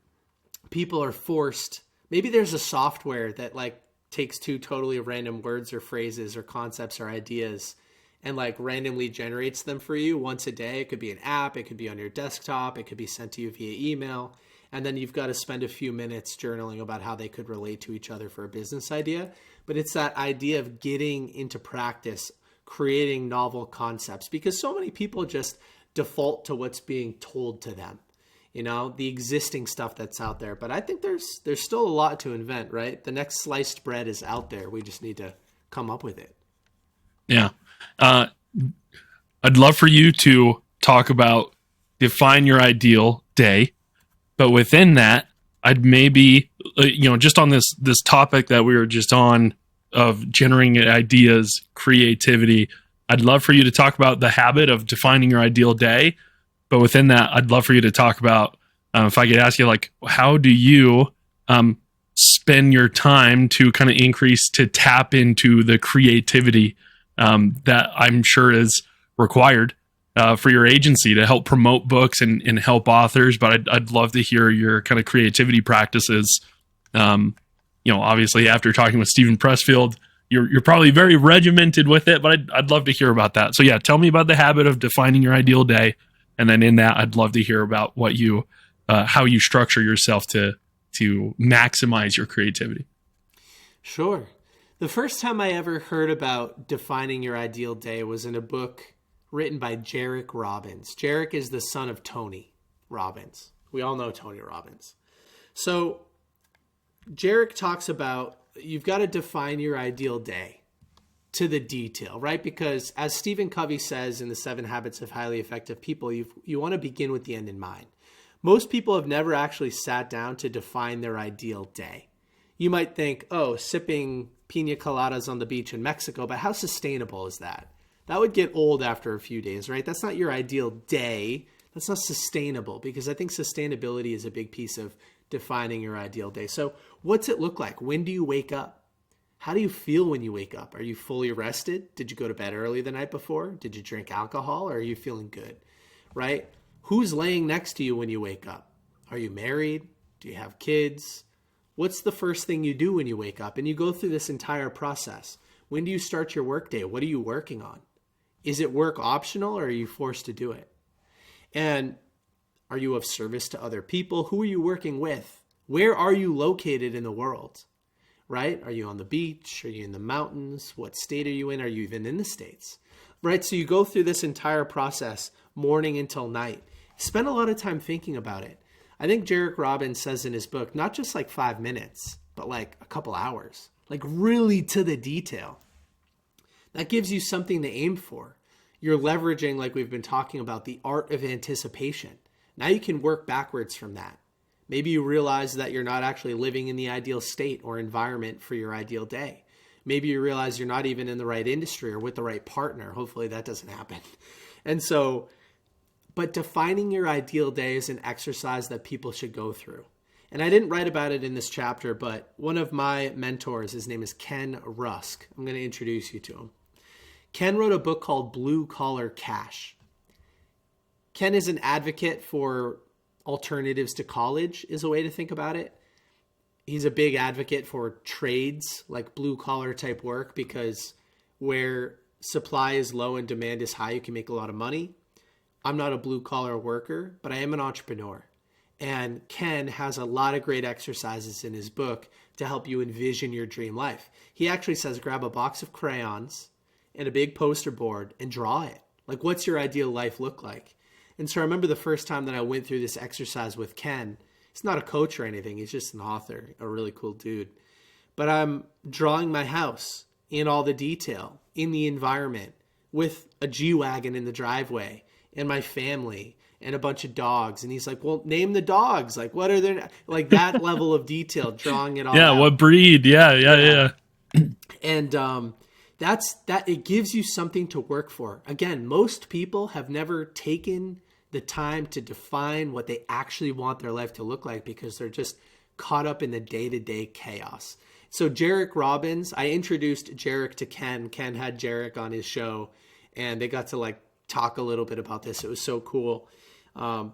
people are forced, maybe there's a software that like takes two totally random words or phrases or concepts or ideas and like randomly generates them for you once a day. It could be an app, it could be on your desktop, it could be sent to you via email. And then you've got to spend a few minutes journaling about how they could relate to each other for a business idea. But it's that idea of getting into practice, creating novel concepts, because so many people just default to what's being told to them, the existing stuff that's out there. But I think there's still a lot to invent, right? The next sliced bread is out there. We just need to come up with it. Yeah. I'd love for you to talk about define your ideal day. But within that, I'd maybe, just on this topic that we were just on of generating ideas, creativity, I'd love for you to talk about the habit of defining your ideal day. But within that, I'd love for you to talk about, if I could ask you, like, how do you spend your time to kind of to tap into the creativity that I'm sure is required for your agency to help promote books and help authors. But I'd love to hear your kind of creativity practices. Obviously after talking with Stephen Pressfield, you're probably very regimented with it, but I'd love to hear about that. So yeah, tell me about the habit of defining your ideal day. And then in that, I'd love to hear about what how you structure yourself to maximize your creativity. Sure. The first time I ever heard about defining your ideal day was in a book written by Jarek Robbins. Jarek is the son of Tony Robbins. We all know Tony Robbins. So Jarek talks about you've got to define your ideal day to the detail, right? Because as Stephen Covey says in the 7 Habits of Highly Effective People, you want to begin with the end in mind. Most people have never actually sat down to define their ideal day. You might think, oh, sipping pina coladas on the beach in Mexico, but how sustainable is that? That would get old after a few days, right? That's not your ideal day. That's not sustainable, because I think sustainability is a big piece of defining your ideal day. So what's it look like? When do you wake up? How do you feel when you wake up? Are you fully rested? Did you go to bed early the night before? Did you drink alcohol, or are you feeling good, right? Who's laying next to you when you wake up? Are you married? Do you have kids? What's the first thing you do when you wake up? And you go through this entire process. When do you start your workday? What are you working on? Is it work optional, or are you forced to do it? And are you of service to other people? Who are you working with? Where are you located in the world, right? Are you on the beach? Are you in the mountains? What state are you in? Are you even in the States, right? So you go through this entire process, morning until night. Spend a lot of time thinking about it. I think Jarek Robbins says in his book, not just like 5 minutes, but like a couple hours, like really to the detail. That gives you something to aim for. You're leveraging, like we've been talking about, the art of anticipation. Now you can work backwards from that. Maybe you realize that you're not actually living in the ideal state or environment for your ideal day. Maybe you realize you're not even in the right industry or with the right partner. Hopefully that doesn't happen. And so, but defining your ideal day is an exercise that people should go through. And I didn't write about it in this chapter, but one of my mentors, his name is Ken Rusk. I'm going to introduce you to him. Ken wrote a book called Blue Collar Cash. Ken is an advocate for alternatives to college, is a way to think about it. He's a big advocate for trades, like blue collar type work, because where supply is low and demand is high, you can make a lot of money. I'm not a blue collar worker, but I am an entrepreneur. And Ken has a lot of great exercises in his book to help you envision your dream life. He actually says, grab a box of crayons and a big poster board and draw it. Like, what's your ideal life look like? And so I remember the first time that I went through this exercise with Ken. He's not a coach or anything. He's just an author, a really cool dude. But I'm drawing my house in all the detail, in the environment, with a G-Wagon in the driveway, and my family, and a bunch of dogs. And he's like, well, name the dogs. Like, what are their, like that level of detail, drawing it all out. What breed? Yeah. And that it gives you something to work for. Again, most people have never taken the time to define what they actually want their life to look like because they're just caught up in the day-to-day chaos. So Jarek Robbins, I introduced Jarek to Ken. Ken had Jarek on his show, and they got to like talk a little bit about this. It was so cool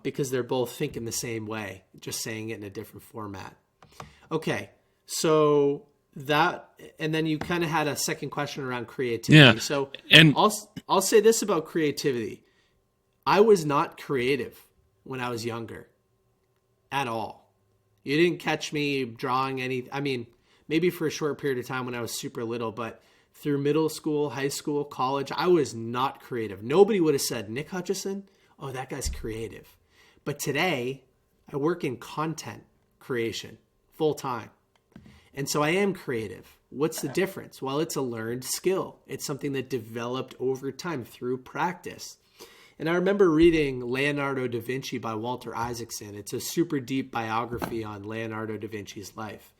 because they're both thinking the same way, just saying it in a different format. Okay, so that, and then you kind of had a second question around creativity. Yeah. So and I'll say this about creativity. I was not creative when I was younger at all. You didn't catch me drawing maybe for a short period of time when I was super little, but through middle school, high school, college, I was not creative. Nobody would have said, Nick Hutchison, oh, that guy's creative. But today, I work in content creation full time. And so I am creative. What's the difference? Well, it's a learned skill. It's something that developed over time through practice. And I remember reading Leonardo da Vinci by Walter Isaacson. It's a super deep biography on Leonardo da Vinci's life.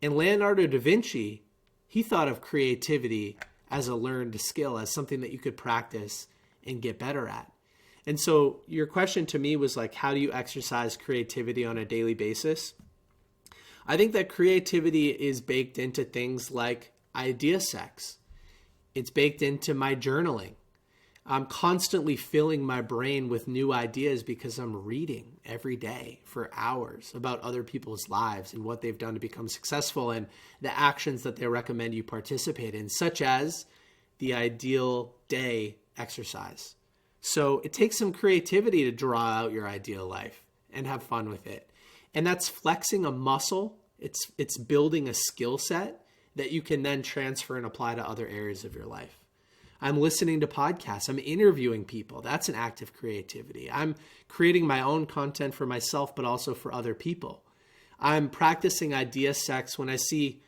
And Leonardo da Vinci, he thought of creativity as a learned skill, as something that you could practice and get better at. And so your question to me was like, how do you exercise creativity on a daily basis? I think that creativity is baked into things like idea sex. It's baked into my journaling. I'm constantly filling my brain with new ideas because I'm reading every day for hours about other people's lives and what they've done to become successful and the actions that they recommend you participate in, such as the ideal day exercise. So it takes some creativity to draw out your ideal life and have fun with it. And that's flexing a muscle. It's building a skill set that you can then transfer and apply to other areas of your life. I'm listening to podcasts. I'm interviewing people. That's an act of creativity. I'm creating my own content for myself, but also for other people. I'm practicing idea sex when I see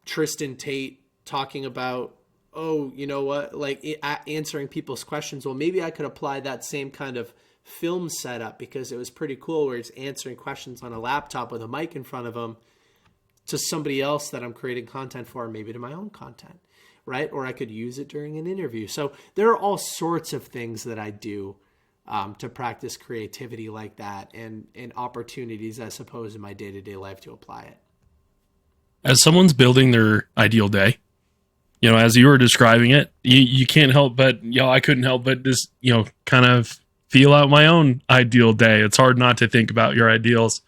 Tristan Tate talking about, oh, you know what, like answering people's questions. Well, maybe I could apply that same kind of film setup because it was pretty cool where he's answering questions on a laptop with a mic in front of him to somebody else that I'm creating content for, maybe to my own content. Right? Or I could use it during an interview. So there are all sorts of things that I do to practice creativity like that and opportunities, I suppose, in my day-to-day life to apply it. As someone's building their ideal day, as you were describing it, you can't help but, I couldn't help but just, kind of feel out my own ideal day. It's hard not to think about your ideals.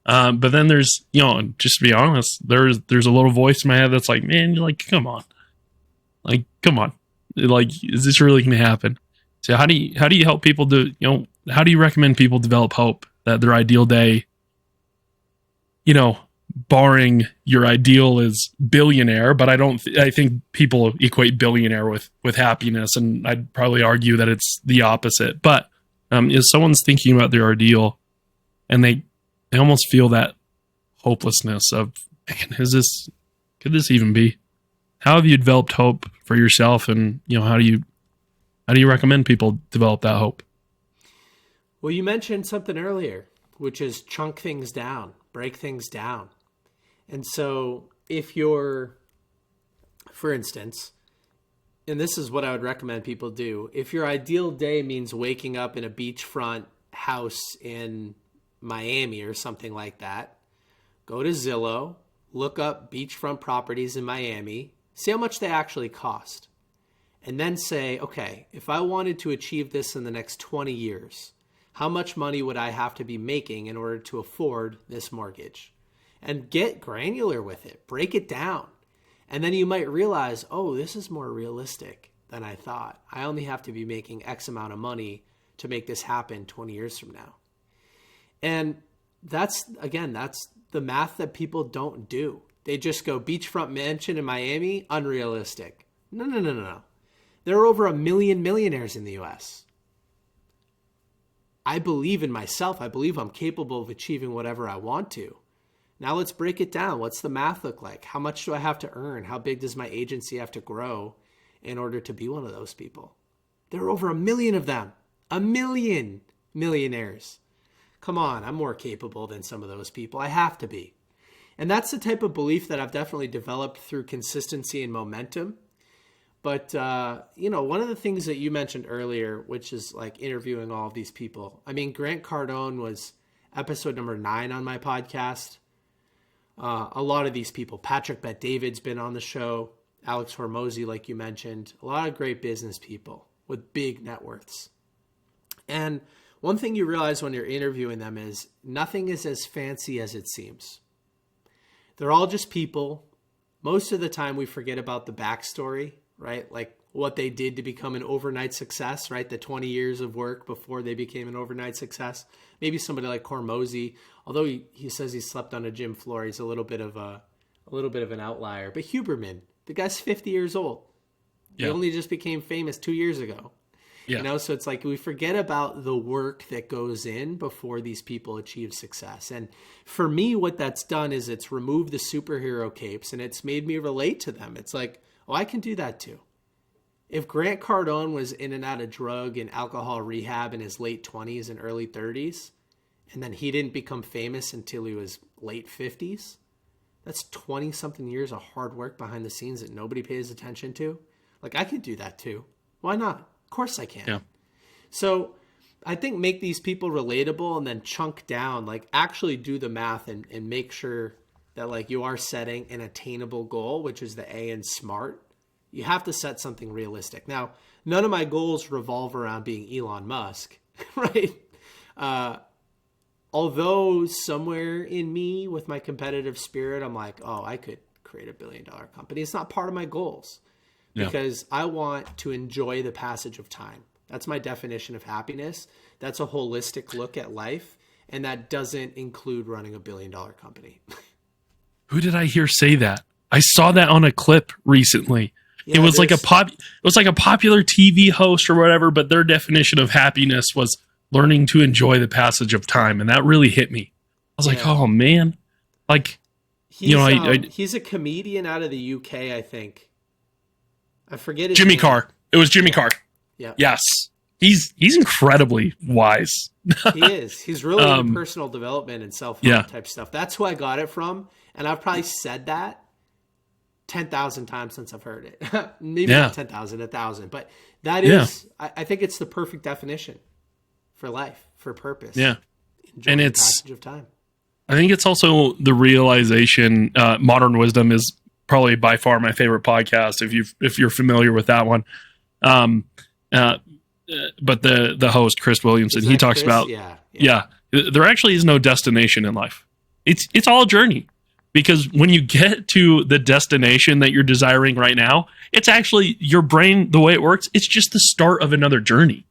But then there's, just to be honest, there's a little voice in my head that's like, man, you're like, come on. Like, come on. Like, is this really going to happen? So how do you help people how do you recommend people develop hope that their ideal day, barring your ideal is billionaire, but I think people equate billionaire with happiness. And I'd probably argue that it's the opposite. But if someone's thinking about their ideal and they almost feel that hopelessness of, man, could this even be? How have you developed hope for yourself, and how do you recommend people develop that hope? Well, you mentioned something earlier, which is chunk things down, break things down. And so if you're, for instance, and this is what I would recommend people do, if your ideal day means waking up in a beachfront house in Miami or something like that, go to Zillow, look up beachfront properties in Miami, see how much they actually cost, and then say, okay, if I wanted to achieve this in the next 20 years, how much money would I have to be making in order to afford this mortgage? And get granular with it, break it down. And then you might realize, oh, this is more realistic than I thought. I only have to be making X amount of money to make this happen 20 years from now. And that's the math that people don't do. They just go beachfront mansion in Miami, unrealistic. No. There are over 1 million millionaires in the US. I believe in myself. I believe I'm capable of achieving whatever I want to. Now let's break it down. What's the math look like? How much do I have to earn? How big does my agency have to grow in order to be one of those people? There are over 1 million of them. 1 million. millionaires. Come on, I'm more capable than some of those people. I have to be. And that's the type of belief that I've definitely developed through consistency and momentum. But, one of the things that you mentioned earlier, which is like interviewing all of these people. I mean, Grant Cardone was episode number 9 on my podcast. A lot of these people, Patrick Bet-David's been on the show, Alex Hormozi, like you mentioned, a lot of great business people with big net worths. And one thing you realize when you're interviewing them is nothing is as fancy as it seems. They're all just people. Most of the time we forget about the backstory, right? Like what they did to become an overnight success, right? The 20 years of work before they became an overnight success. Maybe somebody like Hormozi, although he says he slept on a gym floor, he's a little bit of an outlier. But Huberman, the guy's 50 years old. He only just became famous 2 years ago. Yeah. So it's like we forget about the work that goes in before these people achieve success. And for me, what that's done is it's removed the superhero capes and it's made me relate to them. It's like, oh, I can do that too. If Grant Cardone was in and out of drug and alcohol rehab in his late 20s and early 30s, and then he didn't become famous until he was late 50s, that's 20-something years of hard work behind the scenes that nobody pays attention to. Like, I can do that too. Why not? Of course I can. Yeah. So I think make these people relatable and then chunk down, like actually do the math and make sure that like you are setting an attainable goal, which is the A in SMART. You have to set something realistic. Now, none of my goals revolve around being Elon Musk, right? Although somewhere in me with my competitive spirit, I'm like, oh, I could create $1 billion company. It's not part of my goals because I want to enjoy the passage of time. That's my definition of happiness. That's a holistic look at life. And that doesn't include running $1 billion company. Who did I hear say that? I saw that on a clip recently. Yeah, it was like a popular TV host or whatever, but their definition of happiness was learning to enjoy the passage of time, and that really hit me. I was like, "Oh man!" Like, he's a comedian out of the UK, I think. I forget his Jimmy name. Carr. It was Jimmy Carr. Yeah. Yes, he's incredibly wise. He is. He's really into personal development and self-help type stuff. That's who I got it from, and I've probably said that 10,000 times since I've heard it. Maybe not 10,000, 1,000. But that is, I think it's the perfect definition for life, for purpose. Yeah. Enjoying the passage of time. I think it's also the realization, Modern Wisdom is probably by far my favorite podcast, if you're familiar with that one. But the host, Chris Williamson, he talks about, there actually is no destination in life. It's all a journey. Because when you get to the destination that you're desiring right now, it's actually your brain, the way it works, it's just the start of another journey.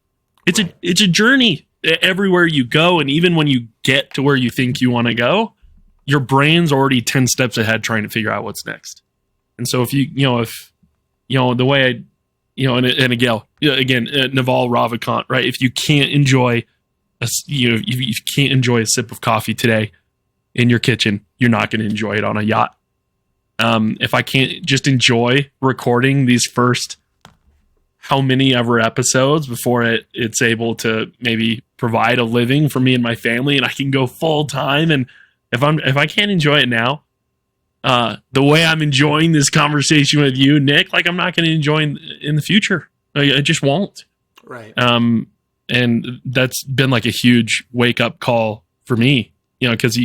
It's a journey everywhere you go. And even when you get to where you think you want to go, your brain's already 10 steps ahead trying to figure out what's next. And so if the way I, and again, Naval Ravikant, right? If you can't enjoy if you can't enjoy a sip of coffee today in your kitchen, you're not going to enjoy it on a yacht. If I can't just enjoy recording these first how many ever episodes before it's able to maybe provide a living for me and my family, and I can go full time. And if I can't enjoy it now, the way I'm enjoying this conversation with you, Nick, like I'm not going to enjoy in the future. I just won't. Right. And that's been like a huge wake up call for me, because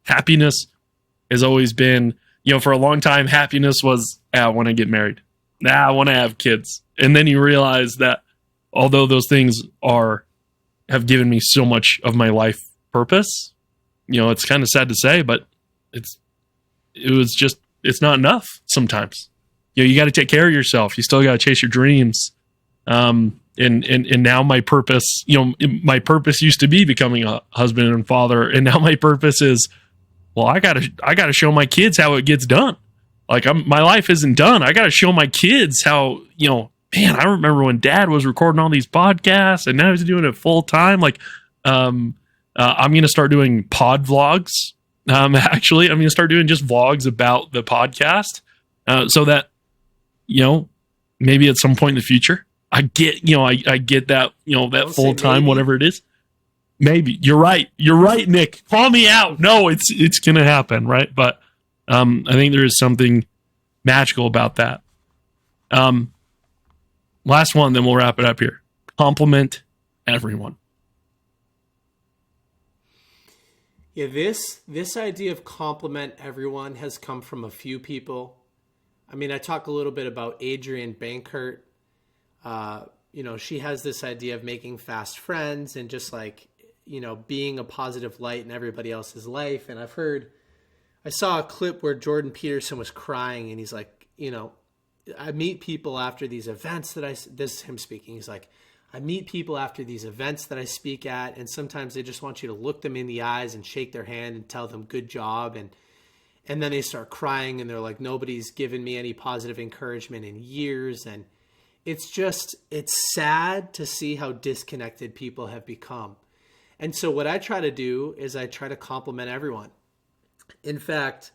happiness has always been, for a long time, happiness was, I want to get married. I want to have kids. And then you realize that although those things have given me so much of my life purpose, it's kind of sad to say, but it's not enough sometimes. You got to take care of yourself. You still got to chase your dreams. And now my purpose, my purpose used to be becoming a husband and father. And now my purpose is, well, I gotta show my kids how it gets done. Like my life isn't done. I gotta show my kids how, man, I remember when Dad was recording all these podcasts and now he's doing it full time. Like, I'm going to start doing pod vlogs. Actually, I'm going to start doing just vlogs about the podcast, so that, maybe at some point in the future, I get that, that full time, whatever it is. Maybe you're right. You're right, Nick. Call me out. No, it's gonna happen, right? But I think there is something magical about that. Last one, then we'll wrap it up here. Compliment everyone. Yeah, this idea of compliment everyone has come from a few people. I mean, I talk a little bit about Adrienne Bankert. She has this idea of making fast friends and just like, being a positive light in everybody else's life. And I saw a clip where Jordan Peterson was crying and he's like, I meet people after these events this is him speaking. He's like, I meet people after these events that I speak at, and sometimes they just want you to look them in the eyes and shake their hand and tell them good job. And then they start crying and they're like, nobody's given me any positive encouragement in years. And it's sad to see how disconnected people have become. And so what I try to do is I try to compliment everyone. In fact,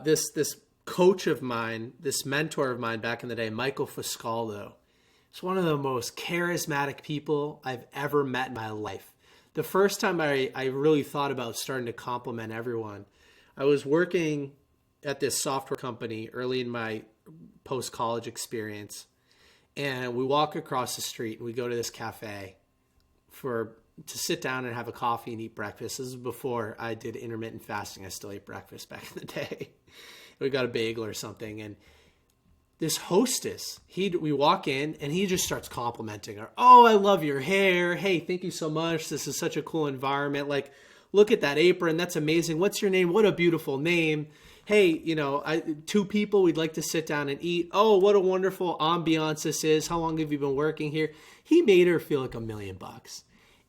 this coach of mine, this mentor of mine back in the day, Michael Foscaldo, is one of the most charismatic people I've ever met in my life. The first time I really thought about starting to compliment everyone, I was working at this software company early in my post-college experience. And we walk across the street and we go to this cafe to sit down and have a coffee and eat breakfast. This is before I did intermittent fasting. I still ate breakfast back in the day. We got a bagel or something. And this hostess, we walk in and he just starts complimenting her. Oh, I love your hair. Hey, thank you so much. This is such a cool environment. Like, look at that apron. That's amazing. What's your name? What a beautiful name. Hey, two people, we'd like to sit down and eat. Oh, what a wonderful ambiance this is. How long have you been working here? He made her feel like $1 million.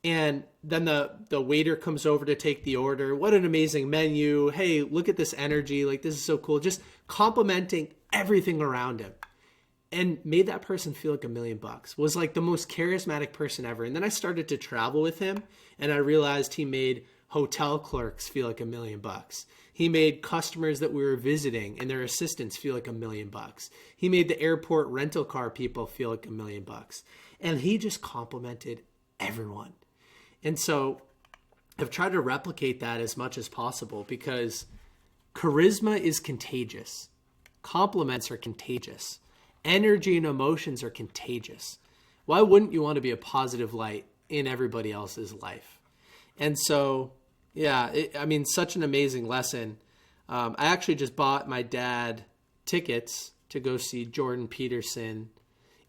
And then the waiter comes over to take the order. What an amazing menu. Hey, look at this energy. Like, this is so cool. Just complimenting everything around him. And made that person feel like $1 million. Was like the most charismatic person ever. And then I started to travel with him and I realized he made hotel clerks feel like $1 million. He made customers that we were visiting and their assistants feel like $1 million. He made the airport rental car people feel like $1 million. And he just complimented everyone. And so I've tried to replicate that as much as possible because charisma is contagious. Compliments are contagious. Energy and emotions are contagious. Why wouldn't you want to be a positive light in everybody else's life? And so, yeah, such an amazing lesson. I actually just bought my dad tickets to go see Jordan Peterson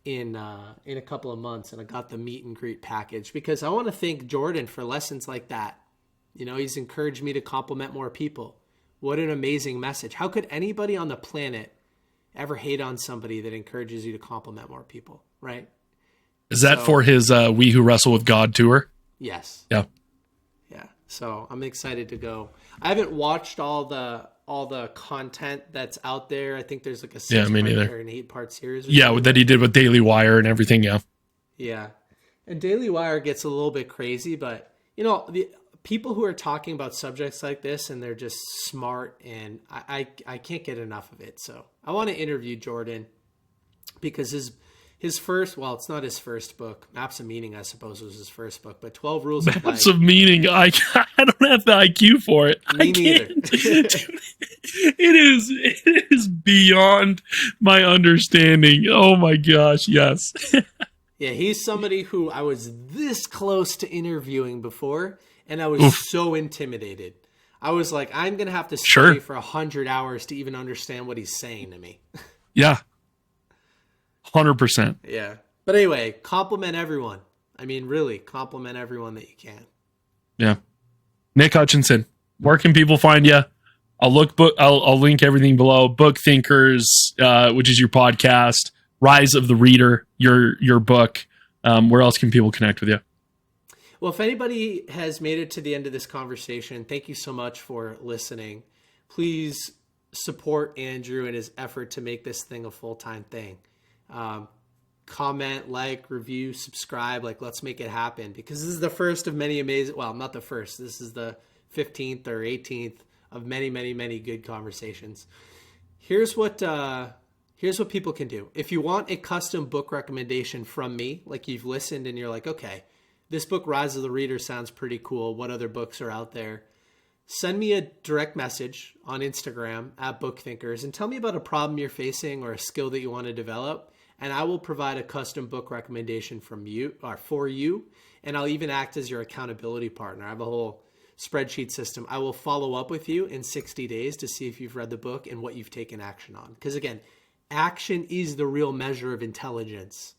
in a couple of months, and I got the meet and greet package because I want to thank Jordan for lessons like that. He's encouraged me to compliment more people. What an amazing message. How could anybody on the planet ever hate on somebody that encourages you to compliment more people, right? Is that for his We Who Wrestle with God tour? Yes. Yeah. Yeah. So I'm excited to go. I haven't watched all the content that's out there. I think there's like a 6-part or an 8-part series. Yeah, that he did with Daily Wire and everything. Yeah. Yeah. And Daily Wire gets a little bit crazy, but the people who are talking about subjects like this and they're just smart, and I can't get enough of it. So I want to interview Jordan because his first, well, it's not his first book. Maps of Meaning, I suppose, was his first book, but 12 Rules of Life. Maps of Meaning, I don't have the IQ for it. Me neither. It is beyond my understanding. Oh my gosh, yes. Yeah, he's somebody who I was this close to interviewing before, and I was so intimidated. I was like, I'm going to have to study for 100 hours to even understand what he's saying to me. Yeah. 100%. Yeah. But anyway, compliment everyone. Really, compliment everyone that you can. Yeah. Nick Hutchison, where can people find you? I'll link everything below. BookThinkers, which is your podcast. Rise of the Reader, your book. Where else can people connect with you? Well, if anybody has made it to the end of this conversation, thank you so much for listening. Please support Andrew in his effort to make this thing a full-time thing. Comment, like, review, subscribe. Let's make it happen, because this is the first of many amazing, well, not the first. This is the 15th or 18th of many, many, many good conversations. Here's what people can do. If you want a custom book recommendation from me, like you've listened and you're like, okay, this book, Rise of the Reader, sounds pretty cool. What other books are out there? Send me a direct message on Instagram at BookThinkers and tell me about a problem you're facing or a skill that you want to develop. And I will provide a custom book recommendation from you or for you. And I'll even act as your accountability partner. I have a whole spreadsheet system. I will follow up with you in 60 days to see if you've read the book and what you've taken action on. Because again, action is the real measure of intelligence.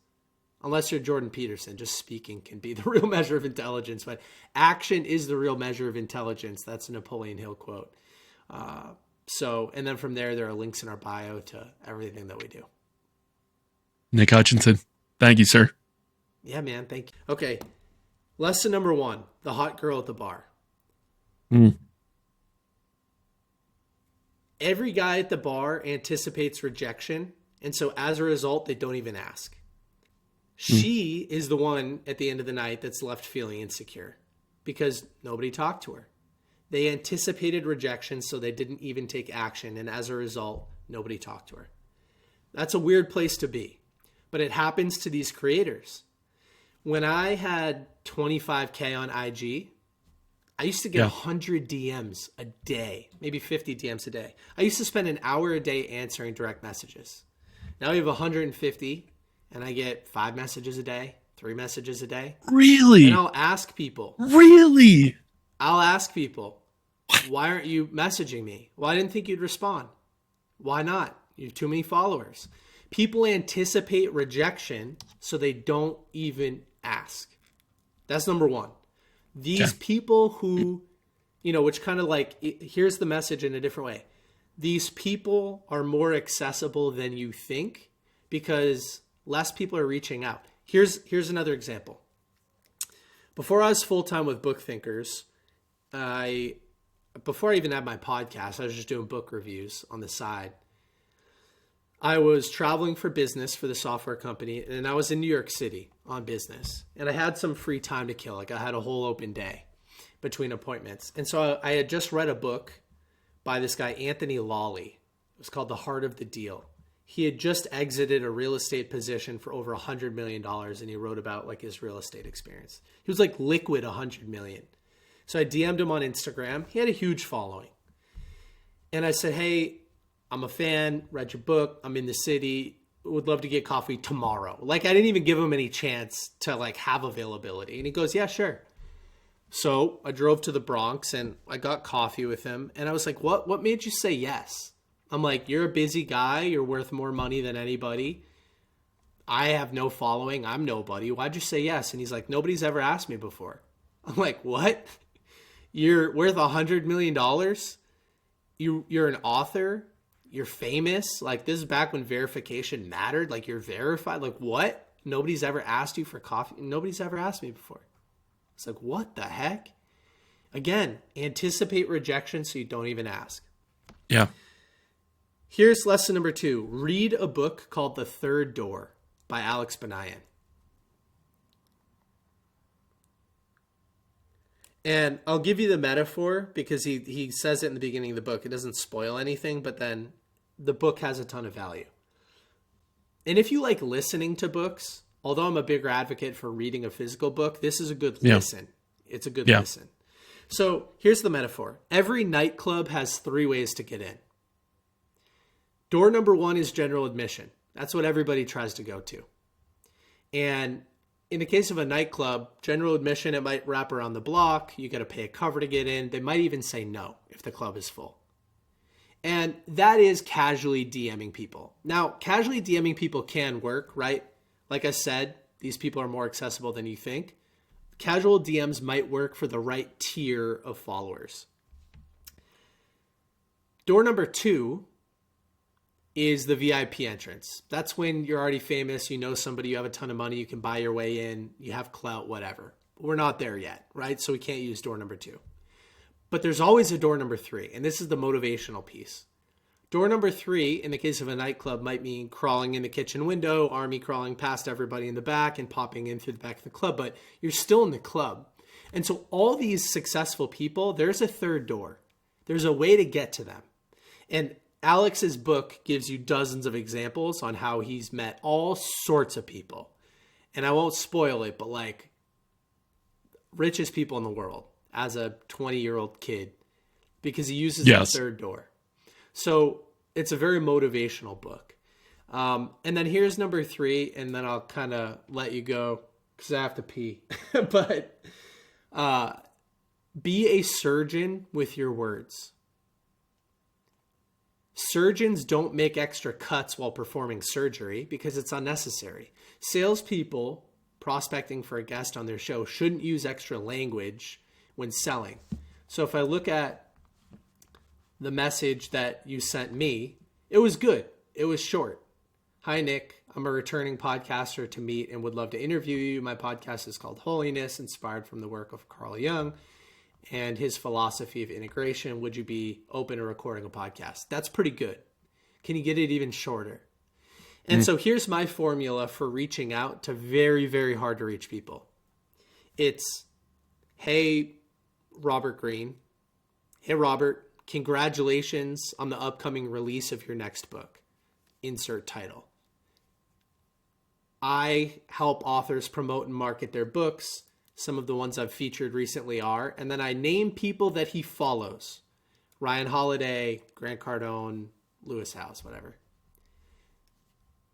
Unless you're Jordan Peterson, just speaking can be the real measure of intelligence. But action is the real measure of intelligence. That's a Napoleon Hill quote. And then from there are links in our bio to everything that we do. Nick Hutchison, thank you, sir. Yeah, man. Thank you. Okay. Lesson number 1, the hot girl at the bar. Every guy at the bar anticipates rejection. And so as a result, they don't even ask. She is the one at the end of the night that's left feeling insecure because nobody talked to her. They anticipated rejection, so they didn't even take action. And as a result, nobody talked to her. That's a weird place to be, but it happens to these creators. When I had 25K on IG, I used to get 100 DMs a day, maybe 50 DMs a day. I used to spend an hour a day answering direct messages. Now we have 150. And I get 5 messages a day, 3 messages a day. Really? And I'll ask people. Really? I'll ask people, why aren't you messaging me? Well, I didn't think you'd respond. Why not? You have too many followers. People anticipate rejection, so they don't even ask. That's number 1. These people who, which kind of like, here's the message in a different way. These people are more accessible than you think because less people are reaching out. Here's another example. Before I was full-time with BookThinkers, before I even had my podcast, I was just doing book reviews on the side. I was traveling for business for the software company, and I was in New York City on business. And I had some free time to kill. Like I had a whole open day between appointments. And so I had just read a book by this guy, Anthony Lawley. It was called The Heart of the Deal. He had just exited a real estate position for over $100 million, and he wrote about like his real estate experience. He was like liquid $100 million. So I DM'd him on Instagram. He had a huge following. And I said, hey, I'm a fan, read your book. I'm in the city. Would love to get coffee tomorrow. Like I didn't even give him any chance to like have availability. And he goes, yeah, sure. So I drove to the Bronx and I got coffee with him. And I was like, what made you say yes? I'm like, you're a busy guy. You're worth more money than anybody. I have no following. I'm nobody. Why'd you say yes? And he's like, nobody's ever asked me before. I'm like, what? You're worth $100 million? You're an author? You're famous? Like this is back when verification mattered. Like you're verified. Like what? Nobody's ever asked you for coffee. Nobody's ever asked me before. It's like, what the heck? Again, anticipate rejection so you don't even ask. Yeah. Here's lesson number 2. Read a book called The Third Door by Alex Banayan. And I'll give you the metaphor because he says it in the beginning of the book. It doesn't spoil anything, but then the book has a ton of value. And if you like listening to books, although I'm a bigger advocate for reading a physical book, this is a good listen. It's a good listen. So here's the metaphor. Every nightclub has 3 ways to get in. Door number 1 is general admission. That's what everybody tries to go to. And in the case of a nightclub, general admission, it might wrap around the block. You got to pay a cover to get in. They might even say no if the club is full. And that is casually DMing people. Now, casually DMing people can work, right? Like I said, these people are more accessible than you think. Casual DMs might work for the right tier of followers. Door number 2 is the VIP entrance. That's when you're already famous, you know somebody, you have a ton of money, you can buy your way in, you have clout, whatever. We're not there yet, right? So we can't use door number 2. But there's always a door number 3, and this is the motivational piece. Door number 3, in the case of a nightclub, might mean crawling in the kitchen window, army crawling past everybody in the back and popping in through the back of the club, but you're still in the club. And so all these successful people, there's a third door. There's a way to get to them. And Alex's book gives you dozens of examples on how he's met all sorts of people. And I won't spoil it, but like richest people in the world as a 20-year-old kid because he uses Yes. the third door. So it's a very motivational book. And then here's number 3, and then I'll kind of let you go because I have to pee. But be a surgeon with your words. Surgeons don't make extra cuts while performing surgery because it's unnecessary. Salespeople prospecting for a guest on their show shouldn't use extra language when selling. So if I look at the message that you sent me, it was good. It was short. Hi, Nick. I'm a returning podcaster to meet and would love to interview you. My podcast is called Holiness, inspired from the work of Carl Jung and his philosophy of integration. Would you be open to recording a podcast? That's pretty good. Can you get it even shorter? And so here's my formula for reaching out to very, very hard to reach people. It's, hey, Robert Greene. Hey, Robert, congratulations on the upcoming release of your next book. Insert title. I help authors promote and market their books. Some of the ones I've featured recently are, and then I name people that he follows. Ryan Holiday, Grant Cardone, Lewis Howes, whatever.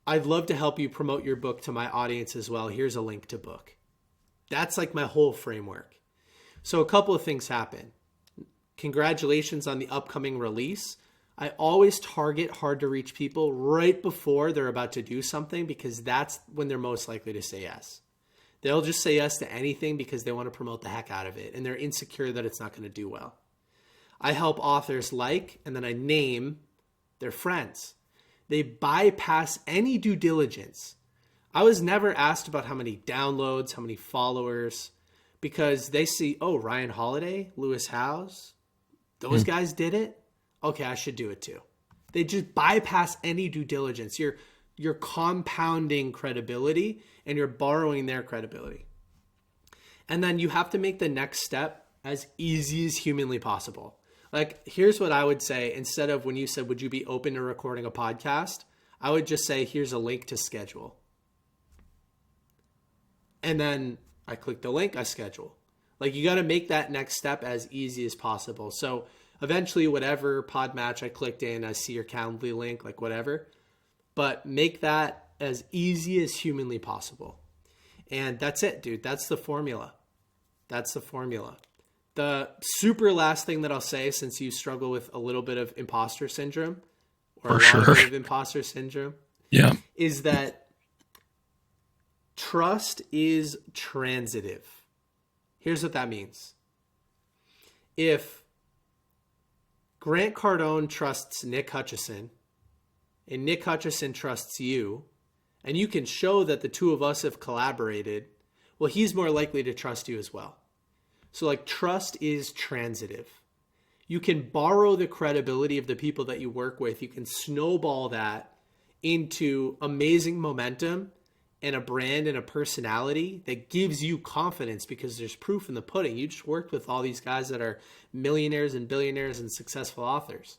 I'd love to help you promote your book to my audience as well. Here's a link to book. That's like my whole framework. So a couple of things happen. Congratulations on the upcoming release. I always target hard to reach people right before they're about to do something because that's when they're most likely to say yes. They'll just say yes to anything because they want to promote the heck out of it and they're insecure that it's not going to do well. I help authors and then I name their friends. They bypass any due diligence. I was never asked about how many downloads, how many followers, because they see, oh, Ryan Holiday, Lewis Howes, those guys did it. Okay, I should do it too. They just bypass any due diligence. You're compounding credibility and you're borrowing their credibility. And then you have to make the next step as easy as humanly possible. Like, here's what I would say. Instead of when you said, would you be open to recording a podcast? I would just say, here's a link to schedule. And then I click the link, I schedule. Like, you got to make that next step as easy as possible. So eventually, whatever pod match I clicked in, I see your Calendly link, like whatever. But make that as easy as humanly possible. And that's it, dude. That's the formula. That's the formula. The super last thing that I'll say, since you struggle with a little bit of imposter syndrome, or a lot of imposter syndrome, is that trust is transitive. Here's what that means. If Grant Cardone trusts Nick Hutchison, and Nick Hutchison trusts you, and you can show that the two of us have collaborated, well, he's more likely to trust you as well. So like, trust is transitive. You can borrow the credibility of the people that you work with. You can snowball that into amazing momentum and a brand and a personality that gives you confidence because there's proof in the pudding. You just worked with all these guys that are millionaires and billionaires and successful authors.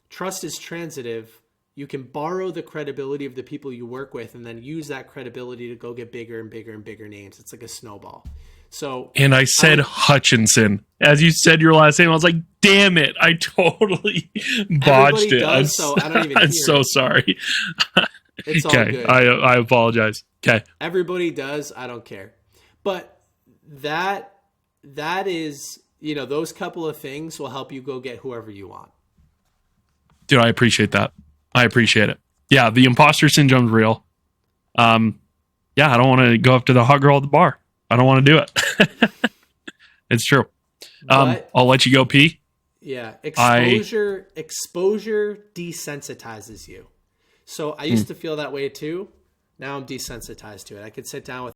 Trust is transitive. You can borrow the credibility of the people you work with and then use that credibility to go get bigger and bigger and bigger names. It's like a snowball. So, and I said Hutchinson. As you said your last name, I was like, damn it, I totally botched it. I'm so sorry. It's all okay, good. I apologize. Okay. Everybody does. I don't care. But that is, those couple of things will help you go get whoever you want. Dude, I appreciate that. I appreciate it. Yeah, the imposter syndrome's real. I don't want to go up to the hot girl at the bar. I don't want to do it. It's true. I'll let you go pee. Yeah. Exposure desensitizes you. So I used to feel that way too. Now I'm desensitized to it. I could sit down with